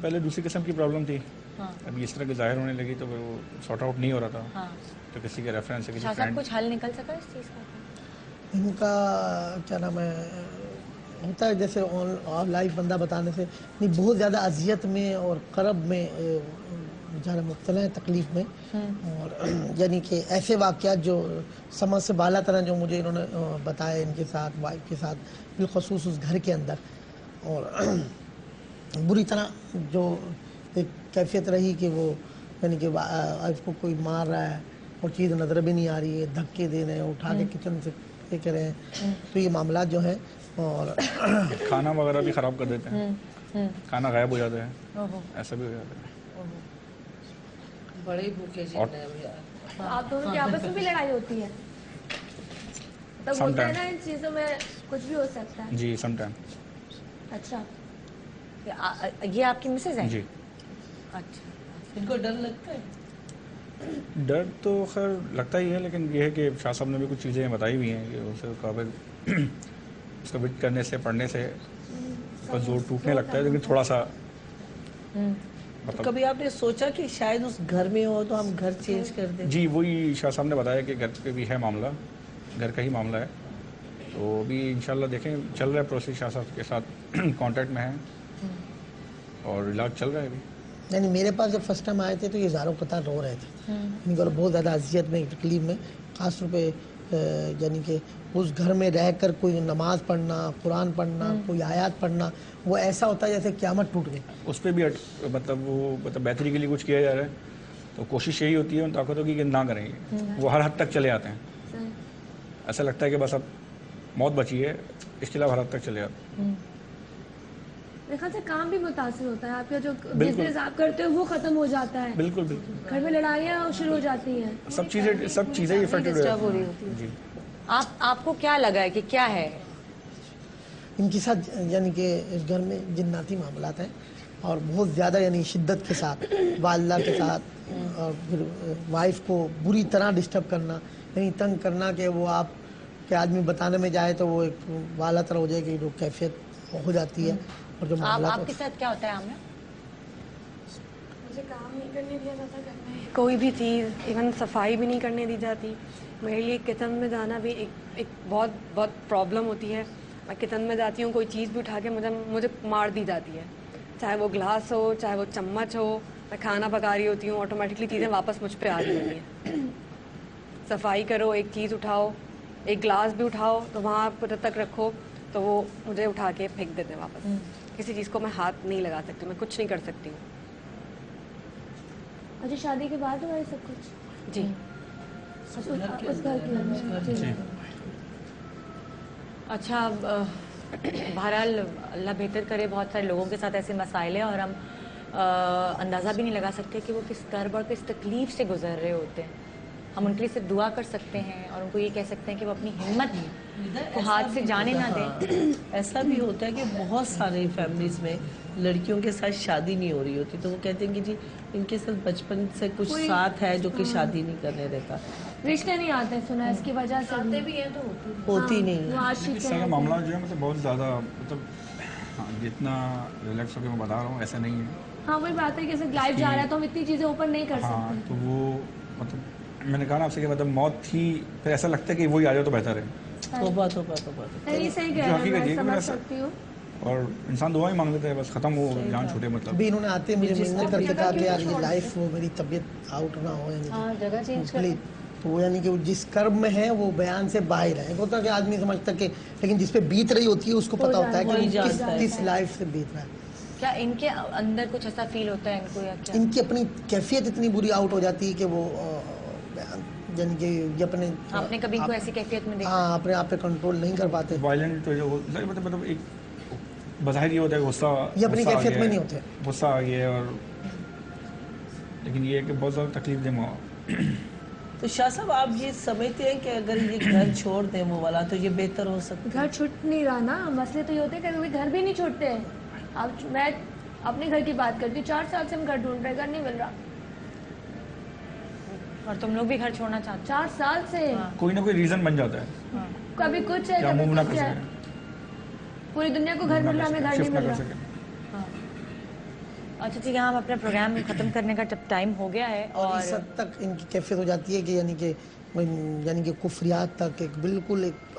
پہلے دوسری قسم کی پرابلم تھی, ابھی اس طرح کے ظاہر ہونے لگی تو وہ سارٹ آؤٹ نہیں ہو رہا تھا. تو کسی کے ریفرنس سے, کسی فرینڈ. کچھ حل نکل سکا اس چیز کا؟ ان کا کیا نام ہے, ہوتا ہے جیسے آن لائف بندہ بتانے سے نہیں, بہت زیادہ اذیت میں اور کرب میں بیچارے مبتلا ہیں تکلیف میں، اور یعنی کہ ایسے واقعات جو سمجھ سے بالا طرح جو مجھے انہوں نے بتائے ان کے ساتھ، وائف کے ساتھ بالخصوص اس گھر کے اندر، اور بری طرح جو ایک کیفیت رہی کہ وہ یعنی کہ وائف کو کوئی مار رہا ہے اور چیز نظر بھی نہیں آ رہی ہے، دھکے دے رہے ہیں، اٹھا کے کچن سے یہ کر رہے ہیں، تو یہ معاملات جو ہیں، اور کھانا وغیرہ بھی خراب کر دیتے ہیں، کھانا غائب ہو جاتا ہے، ایسا بھی ہو جاتا ہے۔ بڑے ہی بھوکے آپ دونوں کی آپس میں بھی لڑائی ہوتی ہے؟ تب ہوتا ہے نا ان چیزوں میں کچھ بھی ہو سکتا ہے؟ جی سم ٹائم۔ اچھا، یہ آپ کی مسز ہیں؟ جی۔ اچھا، ان کو ڈر لگتا ہے؟ ڈر تو خیر لگتا ہی ہے، لیکن یہ ہے کہ شاہ صاحب نے بھی کچھ چیزیں بتائی ہوئی ہیں کہ اسے قابل اس کو وٹ کرنے سے، پڑھنے سے اس کا زور ٹوٹنے لگتا ہے، لیکن تھوڑا سا کبھی آپ نے سوچا کہ شاید اس گھر میں ہو تو ہم گھر چینج کر دیں؟ جی وہی شاہ صاحب نے بتایا کہ گھر پہ بھی ہے معاملہ، گھر کا ہی معاملہ ہے، تو ابھی انشاءاللہ دیکھیں چل رہا ہے پروسیس، شاہ صاحب کے ساتھ کانٹیکٹ میں ہیں اور علاج چل رہا ہے ابھی۔ یعنی میرے پاس جب فرسٹ ٹائم آئے تھے تو یہ زاروں قطار رو رہے تھے، ان کو بہت زیادہ اذیت میں، تکلیف میں، خاص طور پہ یعنی کہ اس گھر میں رہ کر کوئی نماز پڑھنا، قرآن پڑھنا، کوئی آیات پڑھنا، وہ ایسا ہوتا ہے جیسے قیامت ٹوٹ گئی۔ اس پہ بھی مطلب وہ بہتری کے لیے کچھ کیا جا رہا ہے، تو کوشش یہی ہوتی ہے ان طاقتوں کی کہ نہ کریں گے، وہ ہر حد تک چلے آتے ہیں، ایسا لگتا ہے کہ بس اب موت بچی ہے، اس کے علاوہ ہر حد تک چلے آتے ہیں۔ میرے خیال سے کام بھی متاثر ہوتا ہے، آپ کا جو بزنس آپ کرتے ہو وہ ختم ہو جاتا ہے، بالکل بالکل، گھر میں لڑائیاں شروع ہو جاتی ہیں، سب چیزیں افیکٹڈ ہو رہی ہوتی ہیں۔ جی آپ کو کیا لگا ہے کہ کیا ہے ان کے ساتھ؟ یعنی کہ اس گھر میں جناتی معاملات ہیں، اور بہت زیادہ یعنی شدت کے ساتھ والدہ کے ساتھ، اور پھر وائف کو بری طرح ڈسٹرب کرنا، یعنی تنگ کرنا کہ وہ آپ کے آدمی بتانے میں جائے تو وہ ایک والا طرح ہو جائے کہ جو کیفیت ہو جاتی ہے، اور جو معاملات آپ کے ساتھ کیا ہوتا ہے عامرہ؟ مجھے کام نہیں کرنے دیا جاتا گھر میں، کوئی بھی چیز، ایون صفائی بھی نہیں کرنے دی جاتی، میرے لیے کچن میں جانا بھی ایک بہت پرابلم ہوتی ہے، میں کچن میں جاتی ہوں کوئی چیز بھی اٹھا کے مجھے مار دی جاتی ہے، چاہے وہ گلاس ہو چاہے وہ چمچ ہو، میں کھانا پکا رہی ہوتی ہوں آٹومیٹکلی چیزیں واپس مجھ پہ آ رہی ہوتی ہیں، صفائی کرو، ایک چیز اٹھاؤ، ایک گلاس بھی اٹھاؤ تو وہاں جب تک رکھو تو وہ مجھے اٹھا کے پھینک دیتے ہیں واپس، کسی چیز کو میں ہاتھ نہیں لگا سکتی، میں کچھ نہیں کر سکتی ہوں۔ اچھا، شادی کے بعد ہوا یہ سب کچھ؟ جی اس گھر کی۔ اچھا، بہرحال اللہ بہتر کرے، بہت سارے لوگوں کے ساتھ ایسے مسائل ہیں اور ہم اندازہ بھی نہیں لگا سکتے کہ وہ کس کرب اور کس تکلیف سے گزر رہے ہوتے ہیں۔ ہم ان کے لیے صرف دعا کر سکتے ہیں اور ان کو یہ کہہ سکتے ہیں کہ وہ اپنی ہمت کو ہاتھ سے جانے نہ دیں۔ ایسا بھی ہوتا ہے کہ بہت سارے فیملیز میں لڑکیوں کے ساتھ شادی نہیں ہو رہی ہوتی، تو وہ کہتے ہیں کہ جی ان کے ساتھ بچپن سے کچھ ساتھ ہے جو کہ شادی نہیں کرنے دیتا، رشتے نہیں آتے، سنا اس کی وجہ سے آتے بھی ہیں تو ہوتی نہیں ہے۔ اس طرح کا معاملہ جو ہے مطلب بہت زیادہ، مطلب جتنا ریلیکس ہو کے میں بتا رہا ہوں ایسا نہیں ہے۔ ہاں وہی بات ہے کہ صرف لائف جا رہا ہے تو ہم اتنی چیزیں اوپر نہیں کر ہاں سکتے، تو وہ مطلب میں نے کہا نا آپ سے کہ مطلب موت تھی، پھر ایسا لگتا ہے کہ وہی آ جائے تو بہتر ہے۔ صحیح کہہ رہے ہیں، میں سمجھ سکتی ہوں، اور انسان دعا ہی مانگ لیتا ہے بس، ختم ہو جان چھوٹے مطلب۔ ابھی انہوں نے آتے مجھے محنت کر کے کہا کہ یار یہ لائف وہ میری طبیعت آؤٹ نہ ہو، یعنی جگہ چینج کر، تو وہ یعنی کہ جس کرب میں ہے وہ بیان سے باہر ہے، ہوتا کہ آدمی سمجھتا کہ لیکن جس پہ بیت رہی ہوتی ہے اس کو پتا ہوتا ہے کہ کس لائف سے بیت رہا ہے۔ کیا ان کے اندر کچھ ایسا فیل ہوتا ہے ان کو، یا کیا ان کی اپنی کیفیت اتنی بری آؤٹ ہو جاتی ہے کہ وہ یعنی کہ اپنے آپ نے کبھی ان کو ایسی کیفیت میں دیکھا؟ ہاں، اپنے آپ پہ کنٹرول نہیں کر پاتے، وائلنٹ مطلب ایک بظاہر یہ ہوتا ہے غصہ، یہ اپنی کیفیت میں نہیں ہوتے، غصہ آ گیا، اور لیکن یہ ہے کہ بہت زیادہ تکلیف دہ تو شاہ صاحب آپ یہ سمجھتے ہیں کہ اگر یہ گھر چھوڑ دیں وہ والا تو یہ بہتر ہو سکتا ہے؟ گھر چھوٹ نہیں رہا نا، مسئلے تو یہ ہوتے ہیں کہ کبھی گھر بھی نہیں چھوڑتے ہیں۔ اب میں اپنے گھر کی بات کرتی ہوں، 4 سال سے ہم گھر ڈھونڈ رہے، گھر نہیں مل رہا، اور تم لوگ بھی گھر چھوڑنا چاہتے 4 سال سے کوئی نہ کوئی ریزن بن جاتا ہے، کبھی کچھ ہے کبھی کچھ ہے، پوری دنیا کو گھر مل رہا، ہمیں گھر نہیں مل رہا۔ اچھا ٹھیک ہے، ہم اپنا پروگرام ختم کرنے کا جب ٹائم ہو گیا ہے، اور اس حد تک ان کی کیفیت ہو جاتی ہے کہ یعنی کہ کفریات تک ایک بالکل ایک